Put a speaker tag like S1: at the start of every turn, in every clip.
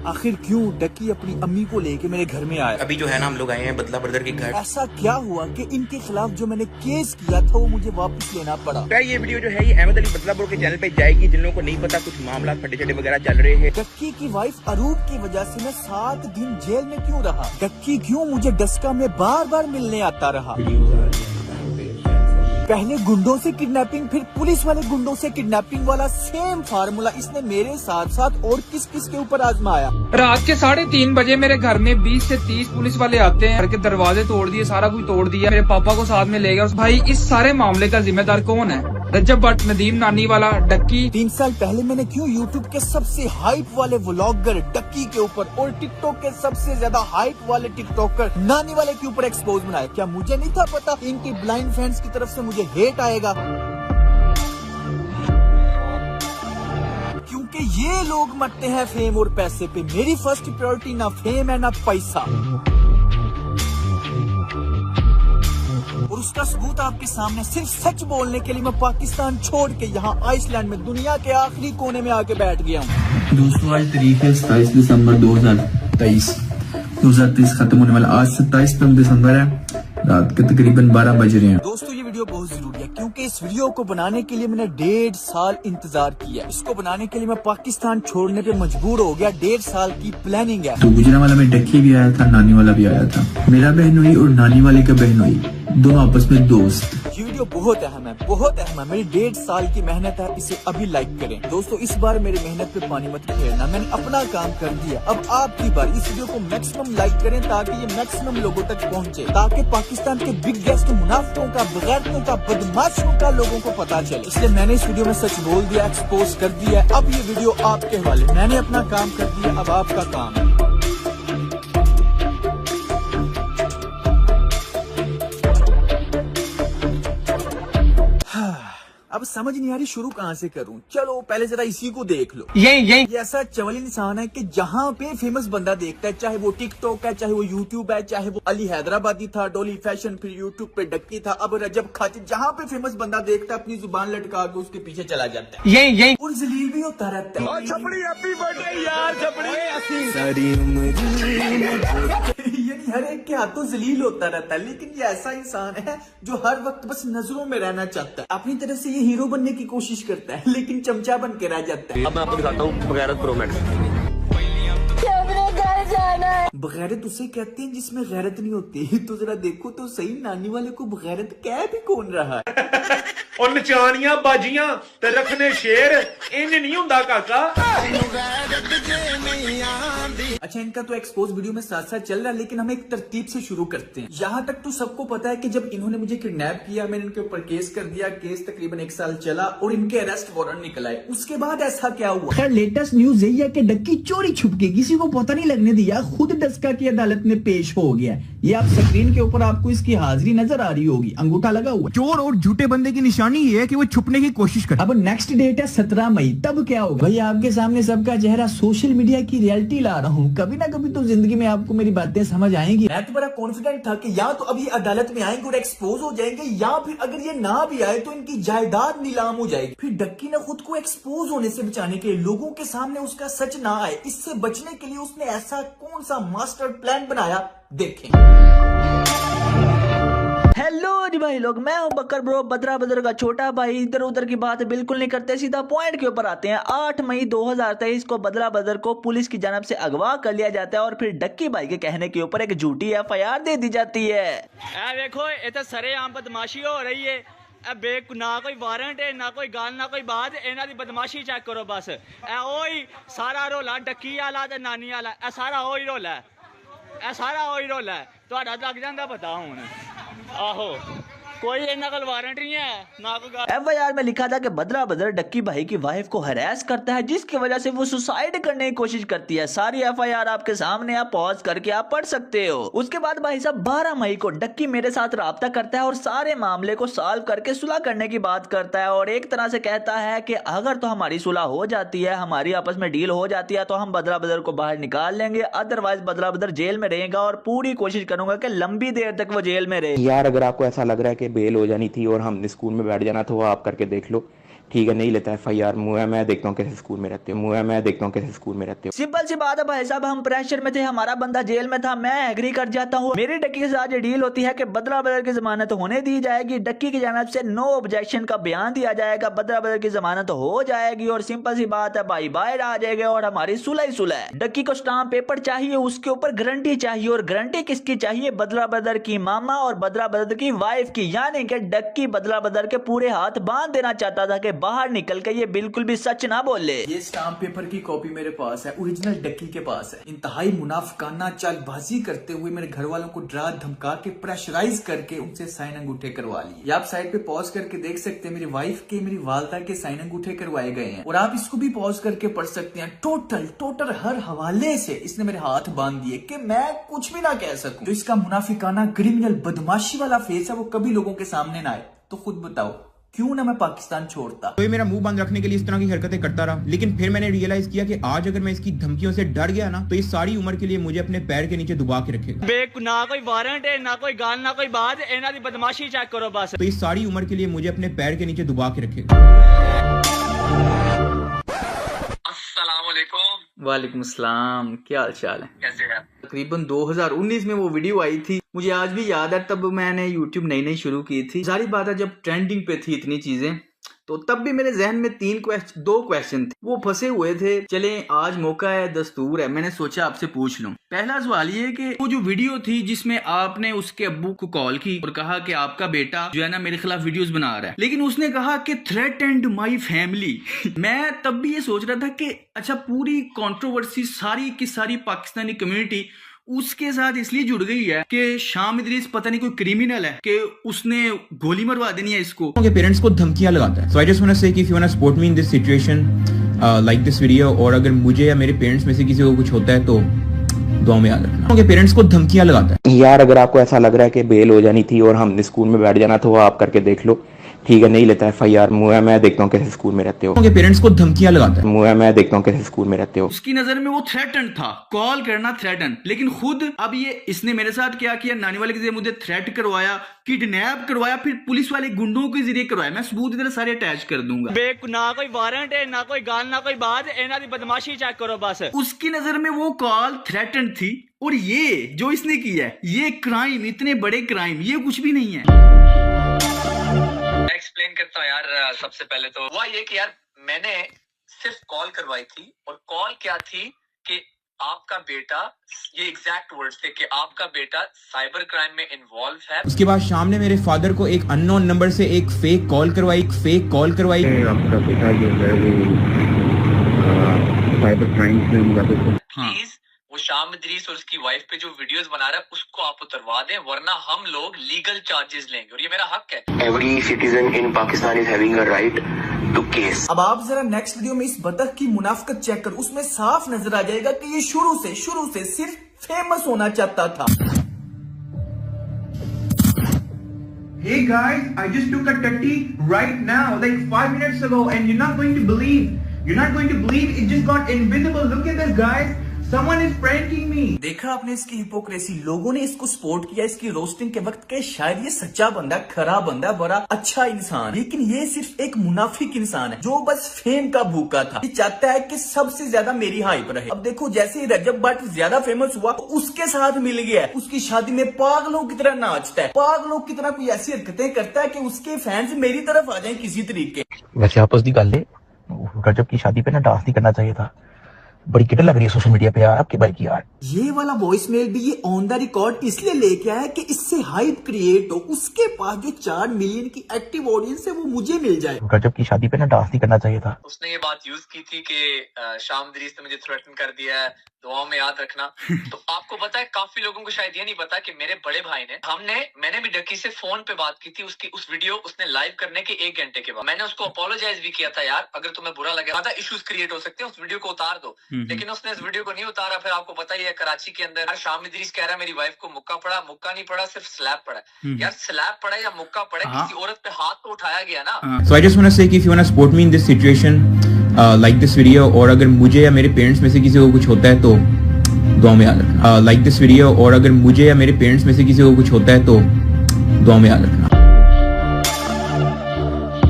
S1: आखिर क्यों डक्की अपनी अम्मी को लेके मेरे घर में आया?
S2: अभी जो है ना हम लोग आए हैं बदला ब्रदर के घर।
S1: ऐसा क्या हुआ कि इनके खिलाफ जो मैंने केस किया था वो मुझे वापस लेना पड़ा?
S2: ये वीडियो जो है ये अहमद अली बदला ब्रो के चैनल पे जाएगी। जिन लोगों को नहीं पता कुछ मामला फटे चटे वगैरह चल रहे हैं।
S1: डक्की की वाइफ अरूप की वजह से मैं 7 दिन जेल में क्यों रहा? डक्की क्यों मुझे डस्का में बार बार मिलने आता रहा? पहले गुंडों से किडनैपिंग, फिर पुलिस वाले गुंडों से किडनैपिंग वाला सेम फार्मूला इसने मेरे साथ साथ और किस किस के ऊपर आजमाया?
S3: रात के 3:30 बजे मेरे घर में 20 से 30 पुलिस वाले आते हैं। घर के दरवाजे तोड़ दिए, सारा कुछ तोड़ दिया, मेरे पापा को साथ में ले गया। भाई इस सारे मामले का जिम्मेदार कौन है? रजब भट्ट, नदीम नानी वाला, डक्की।
S1: 3 साल पहले मैंने क्यों यूट्यूब के सबसे हाइप वाले व्लॉगर डक्की के ऊपर और टिकटॉक के सबसे ज्यादा हाइप वाले टिकटॉकर नानी वाले के ऊपर एक्सपोज बनाया? क्या मुझे नहीं था पता इनकी ब्लाइंड फैंस की तरफ से मुझे हेट आएगा? क्योंकि ये लोग मरते हैं फेम और पैसे पे। मेरी फर्स्ट प्रायोरिटी ना फेम है ना पैसा। और उसका सबूत आपके सामने, सिर्फ सच बोलने के लिए मैं पाकिस्तान छोड़ के यहाँ आइसलैंड में दुनिया के आखिरी कोने में आके बैठ गया हूँ।
S4: दोस्तों आज तारीख है 27 दिसंबर 2023 खत्म होने वाला। आज 27 दिसंबर है, रात के तकरीबन 12 बज रहे हैं।
S1: दोस्तों ये वीडियो बहुत जरूरी है क्योंकि इस वीडियो को बनाने के लिए मैंने 1.5 साल इंतजार किया। इसको बनाने के लिए मैं पाकिस्तान छोड़ने पे मजबूर हो गया। 1.5 साल की प्लानिंग है।
S4: तो गुजरा वाला में डक्की भी आया था, नानी वाला भी आया था। मेरा बहनोई और नानी वाले का बहनोई दोनों आपस में दोस्त।
S1: ये वीडियो बहुत अहम है, बहुत अहम है। मेरी 1.5 साल की मेहनत है, इसे अभी लाइक करें। दोस्तों इस बार मेरी मेहनत पे पानी मत फेरना, मैंने अपना काम कर दिया। अब आपकी बार, इस वीडियो को मैक्सिमम लाइक करें ताकि ये मैक्सिमम लोगों तक पहुंचे, ताकि पाकिस्तान के बिगेस्ट मुनाफिकों का, बगैरतों का, बदमाशों का लोगों को पता चले। इसलिए मैंने इस वीडियो में सच बोल दिया, एक्सपोज कर दिया। अब ये वीडियो आपके हवाले। मैंने अपना काम कर दिया, अब आपका काम है। अब समझ नहीं आ रही शुरू कहाँ से करूं। चलो पहले जरा इसी को देख लो। ये ऐसा चवल इंसान है कि जहाँ पे फेमस बंदा देखता है, चाहे वो टिकटॉक है, चाहे वो यूट्यूब है, चाहे वो अली हैदराबादी था, डोली फैशन, फिर यूट्यूब पे डक्की था, अब रजब खातिन, जहाँ पे फेमस बंदा देखता है अपनी जुबान लटका के उसके पीछे चला जाता है। ये और जलील भी होता रहता है। छपड़ी हैप्पी बर्थडे यार, छपड़ी सारी उम्र यानी हर एक के हाथों जलील होता रहता है। लेकिन ये ऐसा इंसान है जो हर वक्त बस नजरों में रहना चाहता है। अपनी तरफ से ये हीरो बनने की कोशिश करता है लेकिन चमचा बन के रह जाता है।
S2: अब मैं आपको दिखाता हूँ बगैरत प्रो मैक्स।
S1: बगैरत उसे कहते हैं जिसमें गैरत नहीं होती। तो जरा देखो तो सही, नानी वाले को बगैरत कह भी कौन रहा है?
S5: और नचानियां बाजियां ते रखने शेर इंज नहीं हुंदा काका।
S1: अच्छा इनका तो एक्सपोज वीडियो में साथ साथ चल रहा है, लेकिन हम एक तरतीब से शुरू करते हैं। यहाँ तक तो सबको पता है कि जब इन्होंने मुझे किडनैप किया, मैंने इनके ऊपर केस कर दिया। केस तकरीबन 1 साल चला और इनके अरेस्ट वारंट निकल आए। उसके बाद ऐसा क्या हुआ? खैर लेटेस्ट न्यूज यही है कि डक्की चोरी छुप के, किसी को पता नहीं लगने दिया, खुद डस्का की अदालत में पेश हो गया। ये आप स्क्रीन के ऊपर आपको इसकी हाजिरी नजर आ रही होगी, अंगूठा लगा हुआ।
S6: चोर और झूठे बंदे की निशानी ये है कि वो छुपने की कोशिश करे।
S1: अब नेक्स्ट डेट है 17 मई, तब क्या होगा? भाई आपके सामने सबका चेहरा, सोशल मीडिया की रियलिटी ला रहा हूँ। कभी ना कभी तो जिंदगी में आपको मेरी बातें समझ आएंगी। मैं तो बड़ा कॉन्फिडेंट था कि या तो अभी अदालत में आएंगे और एक्सपोज हो जाएंगे, या फिर अगर ये ना भी आए तो इनकी जायदाद नीलाम हो जाएगी। फिर डक्की ने खुद को एक्सपोज होने से बचाने के लिए, लोगों के सामने उसका सच ना आए, इससे बचने के लिए उसने ऐसा कौन सा मास्टर प्लान बनाया, देखें। हेलो जी भाई लोग, मैं हूं बकर ब्रो, बदरा बदर का छोटा भाई। इधर उधर की बात बिल्कुल नहीं करते, सीधा पॉइंट के ऊपर आते हैं। 8 मई 2023 को बदरा बदर को पुलिस की जानब से अगवा कर लिया जाता है और फिर डक्की भाई के कहने के ऊपर एक झूठी FIR दे दी जाती है।
S7: देखो ये तो सरेआम बदमाशी हो रही है। ना कोई वारंट है, ना कोई गाल, ना कोई बात। इन्हां दी बदमाशी चेक करो बस। ओही सारा रोला डक्की वाला ते नानी वाला, सारा ओही रोला है, सारा ओही रोला है। तुहाडा लग जांदा पता हुण। आहो कोई नकल वारंट नहीं है, ना कोई FIR में लिखा था कि बदरा बदर डक्की भाई की वाइफ को हरास करता है, जिसकी वजह से वो सुसाइड करने की कोशिश करती है। सारी FIR आपके सामने, आप पॉज करके आप पढ़ सकते हो। उसके बाद भाई साहब 12 मई को डक्की मेरे साथ राब्ता करता है और सारे मामले को सॉल्व करके सुलह करने की बात करता है और एक तरह से कहता है कि अगर तो हमारी सुलह हो जाती है, हमारी आपस में डील हो जाती है, तो हम बदरा बदर को बाहर निकाल लेंगे, अदरवाइज बदरा बदर जेल में रहेगा और पूरी कोशिश करूंगा कि लंबी देर तक वो जेल में रहे।
S2: यार अगर आपको ऐसा लग रहा है कि बेल हो जानी थी और हमने स्कूल में बैठ जाना, तो वो आप करके देख लो। ठीक है नहीं लेता FIR, मैं देखता हूँ कैसे स्कूल में रहते हो, मैं देखता हूँ कैसे स्कूल में रहते हो।
S7: सिंपल सी बात है भाई साहब, हम प्रेशर में थे, हमारा बंदा जेल में था, मैं एग्री कर जाता हूँ। मेरी डक्की के साथ ये डील होती है कि बदला बदल की जमानत होने दी जाएगी, डक्की की जानिब से नो ऑब्जेक्शन का बयान दिया जाएगा, बदला बदल की जमानत हो जाएगी और सिंपल सी बात है भाई बाहर आ जाएगा और हमारी सुलह ही सुलह है। डक्की को स्टाम्प पेपर चाहिए, उसके ऊपर गारंटी चाहिए और गारंटी किसकी चाहिए? बदला बदल की मामा और बदला बदल की वाइफ की, यानी कि डक्की बदला बदल के पूरे हाथ बांध देना चाहता था कि बाहर निकल के ये बिल्कुल भी सच ना बोले।
S1: ये स्टाम्प पेपर की कॉपी मेरे पास है, ओरिजिनल डक्की के पास है। इंतहाई मुनाफिकाना चालबाजी करते हुए मेरे घर वालों को डरा धमका के प्रेशराइज करके उनसे साइन अंगूठे करवा लिए। आप साइड पे पॉज करके देख सकते हैं, मेरी वाइफ के, मेरी वालदा के साइन अंगूठे करवाए गए हैं और आप इसको भी पॉज करके पढ़ सकते हैं। टोटल हर हवाले से इसने मेरे हाथ बांध दिए कि मैं कुछ भी ना कह सकूं। तो इसका मुनाफिकाना क्रिमिनल बदमाशी वाला फेस है, वो कभी लोगों के सामने ना आए। तो खुद बताओ क्यों ना मैं पाकिस्तान छोड़ता।
S6: तो ये मेरा मुंह बंद रखने के लिए इस तरह की हरकतें करता रहा, लेकिन फिर मैंने रियलाइज किया कि आज अगर मैं इसकी धमकियों से डर गया ना तो ये सारी उम्र के लिए मुझे अपने पैर के नीचे दबा के रखेगा।
S7: ना कोई वारंट है, ना कोई गाल, ना कोई बात, इन्हां दी बदमाशी चेक करो बस।
S6: तो ये सारी उम्र के लिए मुझे अपने पैर के नीचे दबा के रखेगा।
S1: वालेकुम सलाम, क्या हाल चाल है?
S7: कैसे हैं?
S1: तकरीबन 2019 में वो वीडियो आई थी, मुझे आज भी याद है। तब मैंने YouTube नई शुरू की थी। सारी बात है जब ट्रेंडिंग पे थी इतनी चीजें, तो तब भी मेरे जहन में दो क्वेश्चन थे, वो फंसे हुए थे। चले आज मौका है, दस्तूर है, मैंने सोचा आपसे पूछ लूं। पहला सवाल ये कि वो जो वीडियो थी जिसमें आपने उसके अब्बू को कॉल की और कहा कि आपका बेटा जो है ना मेरे खिलाफ वीडियोस बना रहा है, लेकिन उसने कहा कि थ्रेटेंड माय फैमिली। मैं तब भी ये सोच रहा था कि अच्छा, पूरी कंट्रोवर्सी सारी की सारी पाकिस्तानी कम्युनिटी उसके साथ इसलिए जुड़ गई है कि शाम इदरीस पता नहीं कोई क्रिमिनल है कि उसने गोली मरवा देनी है इसको।
S6: उनके पेरेंट्स को धमकियां लगाता है। So I just want to say कि if you want to support me in this situation, like this video, और अगर मुझे या मेरे पेरेंट्स में से किसी को कुछ होता है तो दुआ में याद रखना। उनके पेरेंट्स को धमकियां लगाता है।
S2: यार अगर आपको ऐसा लग रहा है कि बेल हो जानी थी और हमने स्कूल में बैठ जाना था, वो आप करके देख लो। ठीक है नहीं लेता FIR, मैं देखता हूँ कैसे स्कूल में रहते हो।
S6: उनके पेरेंट्स को धमकियां लगाता है।
S2: मैं देखता हूँ कैसे स्कूल में रहते हो।
S1: उसकी नजर में वो थ्रेटन था, कॉल करना थ्रेटन, लेकिन खुद अब ये इसने मेरे साथ क्या किया, नानी वाले के जरिए मुझे थ्रेट करवाया, किडनैप करवाया, फिर पुलिस वाले गुंडों के जरिए करवाया। मैं सबूत इधर सारे अटैच कर दूंगा।
S7: ना कोई वारंट है, ना कोई गाल, ना कोई बात, इन्हां दी बदमाशी चेक करो बस।
S1: उसकी नजर में वो कॉल थ्रेटन थी और ये जो इसने किया है, ये क्राइम, इतने बड़े क्राइम, ये कुछ भी नहीं है।
S8: एक्सप्लेन करता हूँ यार। सबसे पहले तो हुआ ये कि यार मैंने सिर्फ कॉल करवाई थी, और कॉल क्या थी कि आपका बेटा, ये एग्जैक्ट वर्ड्स थे कि आपका बेटा साइबर क्राइम में इन्वॉल्व है।
S6: उसके बाद शाम ने मेरे फादर को एक अननोन नंबर से एक फेक कॉल करवाई।
S2: आपका बेटा जो है वो साइबर क्राइम में इन्वॉल्व है।
S8: प्लीज वो शाम इदरीस और उसकी वाइफ पे जो वीडियोस बना रहा है उसको आप उतरवा दें, वरना हम लोग लीगल चार्जेस लेंगे और ये मेरा हक है।
S2: Every citizen in Pakistan is having a right to case.
S1: अब आप जरा नेक्स्ट वीडियो में इस बतख की मुनाफिकत चेक करो, उसमें साफ नजर आ जाएगा कि ये शुरू से सिर्फ फेमस होना चाहता था।
S6: Hey guys, I just took a tutty right now, like 5 minutes ago, and you're not going to believe it just got invisible. Look at this, guys. Someone is pranking me.
S1: देखा आपने इसकी hypocrisy, लोगों ने इसको support किया इसकी roasting के वक्त के शायद ये सच्चा बंदा, खरा बंदा, बड़ा अच्छा इंसान, लेकिन ये सिर्फ एक मुनाफिक इंसान है जो बस फेम का भूखा था। ये चाहता है कि सबसे ज्यादा मेरी हाइप रहे। अब देखो जैसे ही रजब भट्ट ज्यादा फेमस हुआ तो उसके साथ मिल गया, उसकी शादी में पागलों की तरह नाचता है, पागलों की तरह कोई ऐसी हरकतें करता है कि उसके फैंस मेरी तरफ आ जाए किसी तरीके।
S9: वैसे आपस दी गल है, रजब की शादी पे ना डांस नहीं करना चाहिए था। बड़ी किट लग रही है सोशल मीडिया पे यार आपके भाई की यार।
S1: ये वाला वॉइस मेल भी ये ऑन द रिकॉर्ड इसलिए लेके आया कि इससे हाइप क्रिएट हो, उसके पास जो 4 मिलियन की एक्टिव ऑडियंस है वो मुझे मिल जाए।
S9: रजब की शादी पे ना डांस नहीं करना चाहिए था।
S8: उसने ये बात यूज की थी कि शाम इदरीस ने मुझे थ्रेटन कर दिया है, दुआओं में याद रखना। तो आपको पता है, काफी लोगों को शायद ये नहीं पता कि मेरे बड़े भाई ने, मैंने भी डक्की से फोन पे बात की थी। उसकी उस वीडियो उसने लाइव करने के 1 घंटे के बाद मैंने उसको अपोलोजाइज भी किया था, यार अगर तुम्हें बुरा लगे, ज्यादा इश्यूज क्रिएट हो सकते हैं, उस वीडियो को उतार दो। लेकिन उसने इस वीडियो को नहीं उतारा। फिर आपको पता ही है कराची के अंदर यार शाम इदरीस कह रहा है मेरी वाइफ को मुक्का पड़ा, मुक्का नहीं पड़ा, सिर्फ स्लैप पड़ा है। यार स्लैप पड़ा या मुक्का पड़ा, किसी औरत पे हाथ तो उठाया गया ना।
S6: So I just want to say कि if you want to support me in this situation, like this video, और अगर मुझे या मेरे पेरेंट्स में से किसी को कुछ होता है तो दुआ में याद रखना। लाइक दिस वीडियो, और अगर मुझे या मेरे पेरेंट्स में से किसी को कुछ होता है तो दुआ में याद रखना।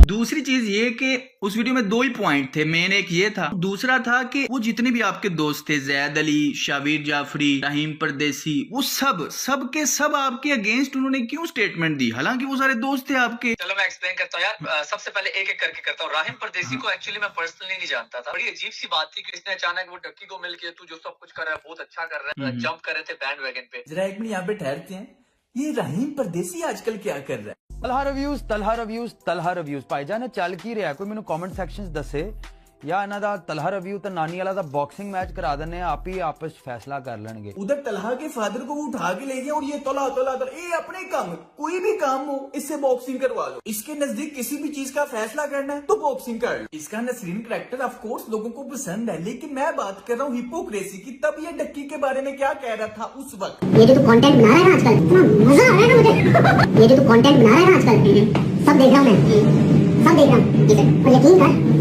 S1: दूसरी चीज ये कि उस वीडियो में 2 ही पॉइंट थे, मेन एक ये था, दूसरा था कि वो जितने भी आपके दोस्त थे, जैद अली, शाबिर जाफरी, रहीम परदेसी, वो सब के सब आपके अगेंस्ट उन्होंने क्यों स्टेटमेंट दी, हालांकि वो सारे दोस्त थे आपके।
S8: चलो मैं एक्सप्लेन करता हूँ यार, सबसे पहले एक एक करके करता हूँ। राहिम परदेसी को एक्चुअली मैं पर्सनली नहीं जानता था। बड़ी अजीब सी बात थी कि इसने अचानक वो डक्की को मिल के तू जो सब कुछ कर रहा है बहुत अच्छा कर रहा है, जंप कर रहे थे बैंड वैगन पे।
S1: जरा एक मिनट यहाँ पे ठहरते हैं, ये रहीम परदेसी आजकल क्या कर रहा है?
S10: तलहा रिव्यूज भाईजान चल की रहा कोई मैंने कमेंट सेक्शन दसे या इन्हां दा तलहा रिव्यू ते नानी वाला दा बॉक्सिंग मैच करा देने, आप ही आपस फैसला कर लेंगे।
S1: उधर तलहा के फादर को वो उठा के ले गया और ये तला ये अपने काम, कोई भी काम हो इससे बॉक्सिंग करवा लो। इसके नजदीक किसी भी चीज का फैसला करना है तो बॉक्सिंग कर लो। इसका नसरीन कैरेक्टर ऑफ कोर्स लोगों को पसंद है, लेकिन मैं बात कर रहा हूँ हिपोक्रेसी की। तब ये डक्की के बारे में क्या कह रहा था उस वक्त?
S11: ये जो तू कंटेंट बना रहा है ना आजकल, मजा आ रहा है ना मुझे। ये जो तू कंटेंट बना रहा है ना आजकल, सब देख रहा हूँ मैं, सब देख रहा हूँ। और यकीन कर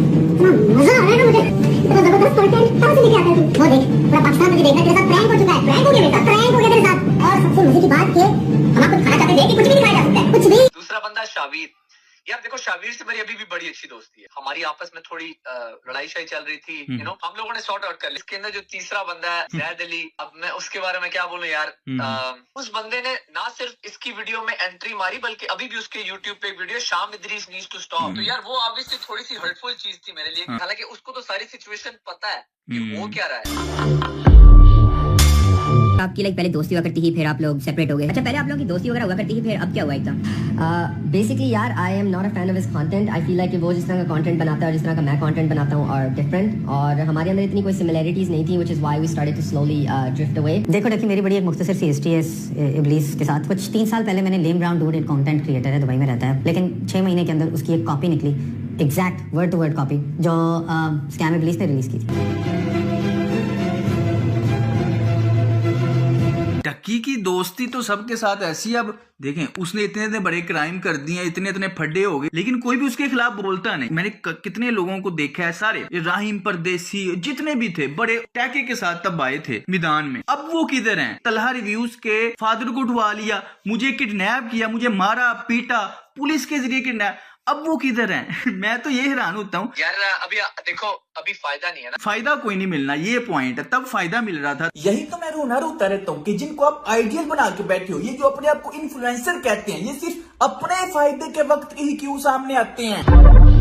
S11: मजा आ रहा है ना मुझे, इतना जबरदस्त कंटेंट कहाँ से लेके आता है तू? वो देख पूरा पाकिस्तान मुझे देख रहा है, तेरे साथ प्रैंक हो चुका है, प्रैंक हो गया मेरे साथ, प्रैंक हो गया तेरे साथ। और सबसे मजे की बात ये, हम आपको दिखाना चाहते थे कि कुछ भी दिखाया जा सकता है, कुछ भी।
S8: दूसरा बंदा शाबिर, यार देखो शाबिर से मेरी अभी भी बड़ी अच्छी दोस्ती है। हमारी आपस में थोड़ी लड़ाई शाई चल रही थी, यू नो, हम लोगों ने सॉर्ट आउट कर लिया। इसके अंदर जो तीसरा बंदा है जैद अली, अब मैं उसके बारे में क्या बोलूं यार। उस बंदे ने ना सिर्फ इसकी वीडियो में एंट्री मारी, बल्कि अभी भी उसके यूट्यूब पे एक वीडियो शाम इदरीस नीड्स टू स्टॉप, तो यार वो ऑब्वियसली थोड़ी सी हर्टफुल चीज थी मेरे लिए। हालांकि उसको तो सारी सिचुएशन पता है कि वो क्या रहा है।
S11: आपकी पहले दोस्ती हुआ करती थी, फिर आप लोग सेपरेट हो गए। अच्छा, पहले आप लोगों की दोस्ती वगैरह हुआ करती थी, फिर अब क्या हुआ एकदम? बेसिकली यार I am not a fan of his content. I feel like कि वो जिस तरह का कंटेंट बनाता है और जिस तरह का मैं कंटेंट बनाता हूँ और डिफरेंट, और हमारे अंदर इतनी कोई सिमिलैरिटीज नहीं थी, which is why we started to slowly drift away. देखो देखिए, मेरी बड़ी एक मुख्तसर सी हिस्ट्री है इस इब्लीस के साथ। कुछ 3 साल पहले मैंने लेम ब्राउन डूड, एक कंटेंट क्रिएटर है, दुबई में रहता है, लेकिन 6 महीने के अंदर उसकी एक कॉपी निकली, exact word to word copy, जो स्कैम इब्लीस ने रिलीज की थी।
S1: डक्की की दोस्ती तो सबके साथ ऐसी। अब देखें, उसने इतने बड़े क्राइम कर दिए, इतने फड्डे हो गए, लेकिन कोई भी उसके खिलाफ बोलता नहीं। मैंने कितने लोगों को देखा है, सारे राहिम परदेसी जितने भी थे बड़े टैके के साथ तब आए थे मैदान में। अब वो किधर हैं? तलहा रिव्यूज के फादर को उठवा लिया, मुझे किडनैप किया, मुझे मारा पीटा, पुलिस के जरिए किडनैप। अब वो किधर हैं? मैं तो ये हैरान होता हूँ
S8: यार। अभी देखो, अभी फायदा नहीं है ना,
S1: फायदा कोई नहीं मिलना, ये पॉइंट है। तब फायदा मिल रहा था। यही तो मैं रोता रहता हूँ कि जिनको आप आइडियल बना के बैठे हो, ये जो अपने आप को इन्फ्लुएंसर कहते हैं, ये सिर्फ अपने फायदे के वक्त ही क्यों सामने आते हैं।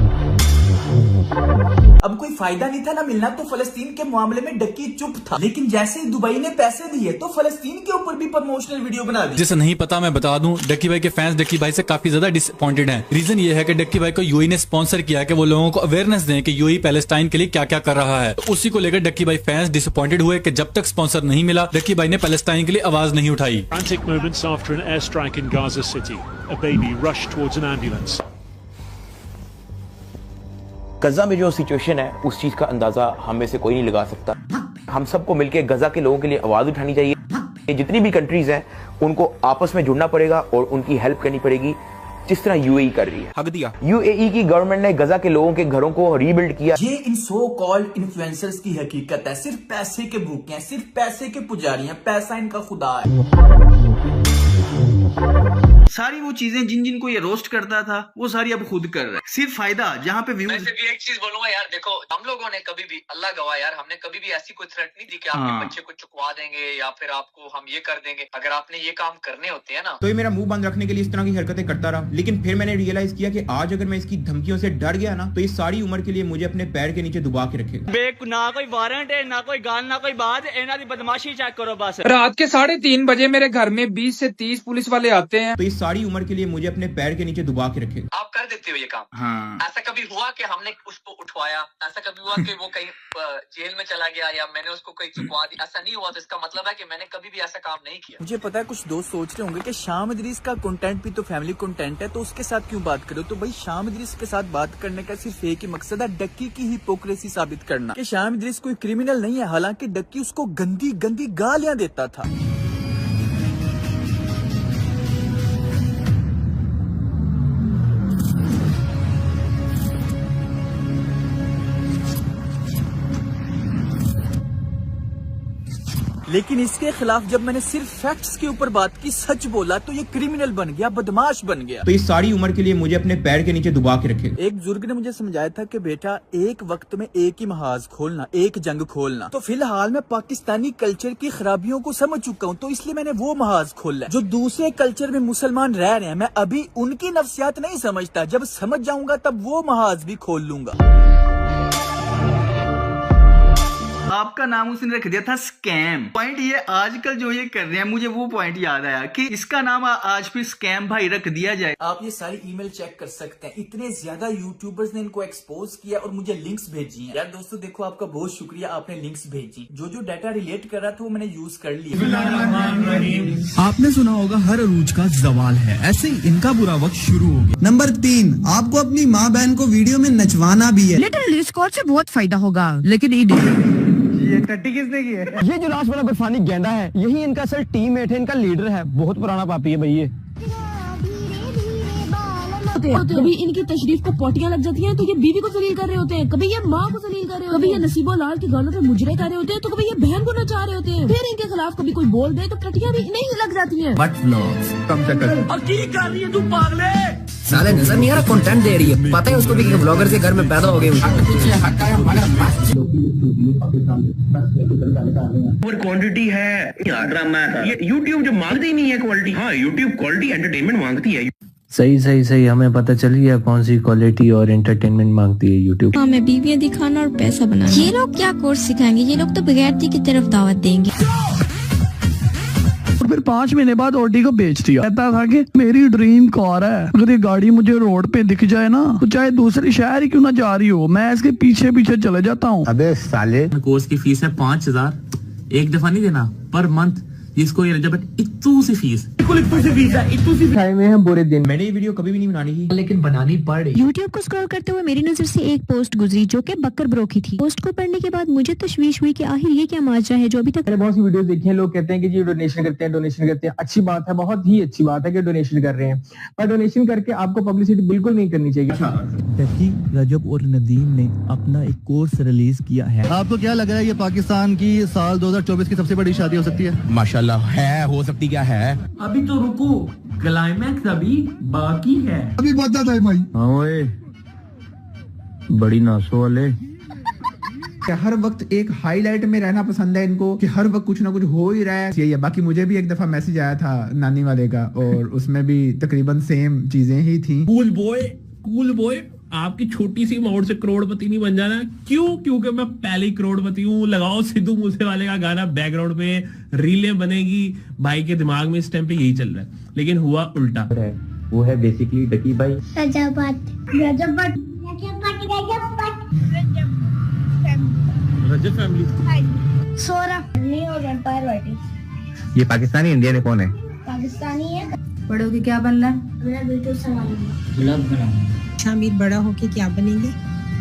S1: अब कोई फायदा नहीं था ना मिलना, तो फलस्तीन के मामले में डक्की चुप था, लेकिन जैसे ही दुबई ने पैसे दिए तो फलस्तीन के ऊपर भी प्रमोशनल वीडियो बना दी।
S12: जिसे नहीं पता मैं बता दूं, डक्की भाई के फैंस डक्की भाई से काफी ज्यादा डिसअपॉइंटेड हैं। रीजन ये है कि डक्की भाई को यूएई ने स्पॉन्सर किया कि वो लोगों को अवेयरनेस दें कि यूएई पैलेस्टाइन के लिए क्या क्या कर रहा है। तो उसी को लेकर डक्की भाई फैंस डिसअपॉइंटेड हुए कि जब तक स्पॉन्सर नहीं मिला, डक्की भाई ने पैलेस्टाइन के लिए आवाज नहीं उठाई।
S13: Frantic moments after an airstrike in Gaza City, a baby rushed towards an ambulance.
S9: गजा में जो सिचुएशन है उस चीज का अंदाजा हम में से कोई नहीं लगा सकता। हम सबको मिलकर गजा के लोगों के लिए आवाज उठानी चाहिए। जितनी भी कंट्रीज हैं उनको आपस में जुड़ना पड़ेगा और उनकी हेल्प करनी पड़ेगी, जिस तरह यूएई कर रही है। हक दिया। यूएई की गवर्नमेंट ने गजा के लोगों के घरों को रीबिल्ड किया।
S1: ये इन सो कॉल्ड इन्फ्लुएंसर्स की हकीकत है। सिर्फ पैसे के भूखे हैं, सिर्फ पैसे के पुजारी हैं, पैसा इनका खुदा है। सारी वो चीजें जिनको ये रोस्ट करता था, वो सारी अब खुद कर रहा है, सिर्फ फायदा। जहाँ पे व्यूज।
S8: मैं एक चीज बोलूंगा यार, देखो हम लोगों ने कभी भी, अल्लाह गवाह यार, हमने कभी भी ऐसी कोई थ्रेट नहीं दी कि आपके बच्चे को चुकवा देंगे या फिर आपको हम ये कर देंगे। अगर आपने ये काम करने होते हैं ना,
S6: तो ये मेरा मुंह बंद रखने के लिए इस तरह की हरकतें करता रहा। लेकिन फिर मैंने रियलाइज किया कि आज अगर मैं इसकी धमकियों से डर गया ना, तो ये सारी उम्र के लिए मुझे अपने पैर के नीचे दुबा के रखेगा।
S7: ना कोई वारंट है, ना कोई गाल, ना कोई बात, इन्हां दी बदमाशी चेक करो बस।
S3: रात के 3:30 बजे मेरे घर में 20 से 30 पुलिस वाले आते हैं,
S6: तो ये सारी उम्र के लिए मुझे अपने पैर के नीचे दुबा के रखेगा।
S8: आप कर देते हो ये काम।
S1: हाँ।
S8: ऐसा कभी हुआ कि हमने उसको उठवाया? ऐसा कभी हुआ कि वो कहीं जेल में चला गया या मैंने उसको कहीं चुकवा दिया? ऐसा नहीं हुआ, तो इसका मतलब है कि मैंने कभी भी ऐसा काम नहीं किया।
S1: मुझे पता है कुछ दोस्त सोच रहे होंगे कि शाम इदरीस का कंटेंट भी तो फैमिली कंटेंट है, तो उसके साथ क्यों बात करो। तो भाई, शाम इदरीस के साथ बात करने का सिर्फ एक ही मकसद है, डक्की की हिपोक्रेसी साबित करना कि शाम इदरीस कोई क्रिमिनल नहीं है। हालांकि डक्की उसको गंदी गंदी गालियां देता था। लेकिन इसके खिलाफ जब मैंने सिर्फ फैक्ट्स के ऊपर बात की, सच बोला, तो ये क्रिमिनल बन गया, बदमाश बन गया।
S14: तो इस सारी उम्र के लिए मुझे अपने पैर के नीचे दबा के रखे।
S1: एक बुजुर्ग ने मुझे समझाया था कि बेटा एक वक्त में एक ही महाज खोलना, एक जंग खोलना। तो फिलहाल मैं पाकिस्तानी कल्चर की खराबियों को समझ चुका हूँ, तो इसलिए मैंने वो महाज खोला जो दूसरे कल्चर में मुसलमान रह रहे हैं। मैं अभी उनकी नफ्सियात नहीं समझता, जब समझ जाऊंगा तब वो महाज भी खोल लूंगा। आपका नाम उसने रख दिया था स्कैम। पॉइंट ये आजकल जो ये कर रहे हैं, मुझे वो पॉइंट याद आया कि इसका नाम आज भी स्कैम भाई रख दिया जाए। आप ये सारी ईमेल चेक कर सकते हैं, इतने ज्यादा यूट्यूबर्स ने इनको एक्सपोज किया और मुझे लिंक्स भेजी हैं। यार दोस्तों देखो, आपका बहुत शुक्रिया, आपने लिंक्स भेजी। जो डाटा रिलेट कर रहा था वो मैंने यूज कर लिया।
S4: आपने सुना होगा हर अरूज का जवाल है, ऐसे ही इनका बुरा वक्त शुरू हो गया।
S15: नंबर 3, आपको अपनी माँ बहन को वीडियो में नचवाना भी है।
S16: लिटिल स्कोर से बहुत फायदा होगा, लेकिन
S6: ये टट्टी किसने की है?
S17: ये जो लास्ट वाला बर्फानी गेंदा है, यही इनका असल टीममेट है, इनका लीडर है। बहुत पुराना पापी है भाई ये।
S16: कभी इनकी तशरीफ को पोटियां लग जाती हैं तो ये बीवी को जलील कर रहे होते हैं, कभी ये माँ को जलील कर रहे होते हैं, कभी ये नसीबो लाल के गानों पे मुजरे कर रहे होते हैं, तो कभी ये बहन को नचा रहे होते हैं। फिर इनके खिलाफ कभी कोई बोल दे तो टट्टियां भी नहीं लग जाती हैं।
S4: बट व्लॉग्स कम से कम।
S16: और की कर रही है तू पागले?
S18: साले नजर नहीं आ रहा, कंटेंट दे रही है। पता है उसको भी कि ब्लॉगर के घर में पैदा हो गए।
S6: क्वांटिटी है ड्रामा, ये यूट्यूब जो मांगती ही नहीं है क्वालिटी। हाँ, यूट्यूब क्वालिटी एंटरटेनमेंट मांगती है।
S19: सही हमें पता चल गया कौन सी क्वालिटी और एंटरटेनमेंट मांगती है यूट्यूब।
S20: हमें बीवियां दिखाना और पैसा बनाना। ये लोग क्या कोर्स सिखाएंगे? ये लोग तो बगैरती की तरफ दावत देंगे।
S21: फिर 5 महीने बाद ऑडी को बेच दिया। कहता था कि मेरी ड्रीम कार है, अगर ये गाड़ी मुझे रोड पे दिख जाए ना, तो चाहे दूसरे शहर ही क्यों ना जा रही हो, मैं इसके पीछे पीछे चले जाता हूँ।
S22: अबे साले, कोर्स की फीस है 5000, एक दफा नहीं देना, पर मंथ। जिसको ये रजब इतू सी फीस
S14: में है बुरे दिन। मैंने ये वीडियो कभी भी नहीं बनानी थी, लेकिन बनानी पड़ रही।
S20: यूट्यूब को स्क्रॉल करते हुए मेरी नजर से एक पोस्ट गुजरी जो कि बकर ब्रो की थी। पोस्ट को पढ़ने के बाद मुझे तशवीश हुई कि आखिर ये क्या माजरा है जो अभी तक।
S14: मैंने बहुत सी वीडियोस देखी हैं, लोग कहते हैं कि जी डोनेशन करते हैं। अच्छी बात है, बहुत ही अच्छी बात है कि डोनेशन कर रहे हैं, पर डोनेशन करके आपको पब्लिसिटी बिल्कुल नहीं करनी चाहिए।
S4: डक्की, रजब और नदीम ने अपना एक कोर्स रिलीज किया है। आपको क्या लग रहा है ये पाकिस्तान की साल 2024 की सबसे बड़ी शादी हो सकती है?
S9: माशाल्लाह है, हो सकती क्या है।
S6: अभी तो रुको, क्लाइमैक्स अभी बाकी है।
S4: अभी बता था भाई। हाँ ओए, बड़ी नासो वाले।
S6: हर वक्त एक हाईलाइट में रहना पसंद है इनको, कि हर वक्त कुछ ना कुछ हो ही रहा है। यही है। बाकी मुझे भी एक दफा मैसेज आया था नानी वाले का, और उसमें भी तकरीबन सेम चीजें ही थी।
S23: कूल बॉय, आपकी छोटी सी अमाउंट से करोड़पति नहीं बन जाना। क्यों? क्योंकि मैं पहले ही करोड़पति हूँ। लगाओ सिद्धू मूसेवाले का गाना बैकग्राउंड पे, रीलें बनेगी। भाई के दिमाग में इस टाइम पे यही चल रहा है, लेकिन हुआ उल्टा।
S2: वो है बेसिकली डकी भाई।
S23: रजब फैमिली।
S2: ये पाकिस्तानी इंडियन है, कौन है?
S20: पाकिस्तानी है।
S16: बड़ों के क्या बनना है?
S20: मेरा बेटा सलाम।
S16: शामिर बड़ा होके क्या बनेंगे?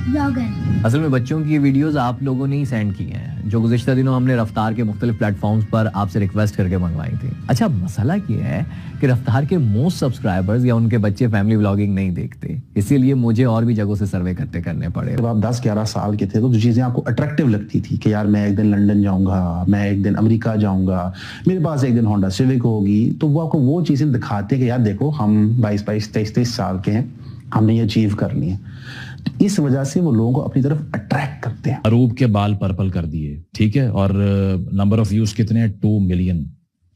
S20: ब्लॉगर।
S19: असल में बच्चों की ये वीडियोस आप लोगों ने ही सेंड की हैं, जो गुज़िश्ता दिनों हमने रफ्तार के मुख्तलिफ प्लेटफॉर्म्स पर आपसे रिक्वेस्ट करके मंगवाई थी। अच्छा, मसला ये है कि रफ्तार के मोस्ट सब्सक्राइबर्स या उनके बच्चे फैमिली व्लॉगिंग नहीं देखते, इसीलिए मुझे और भी जगहों से सर्वे करने पड़े।
S24: जब आप 10-11 साल के थे तो जो चीज़ें आपको अट्रैक्टिव लगती थी कि यार मैं एक दिन लंदन जाऊंगा, मैं एक दिन अमेरिका जाऊंगा, मेरे पास एक दिन होंडा सिविक होगी, तो वो आपको वो चीज़ें दिखाते हैं कि यार देखो हम 22-22, 23-23 साल के हैं, हमने ये अचीव करनी है। तो इस वजह से वो लोगों को अपनी तरफ अट्रैक्ट करते हैं।
S25: अरूब के बाल पर्पल कर दिए, ठीक है, और नंबर ऑफ व्यूज कितने हैं? 2 मिलियन।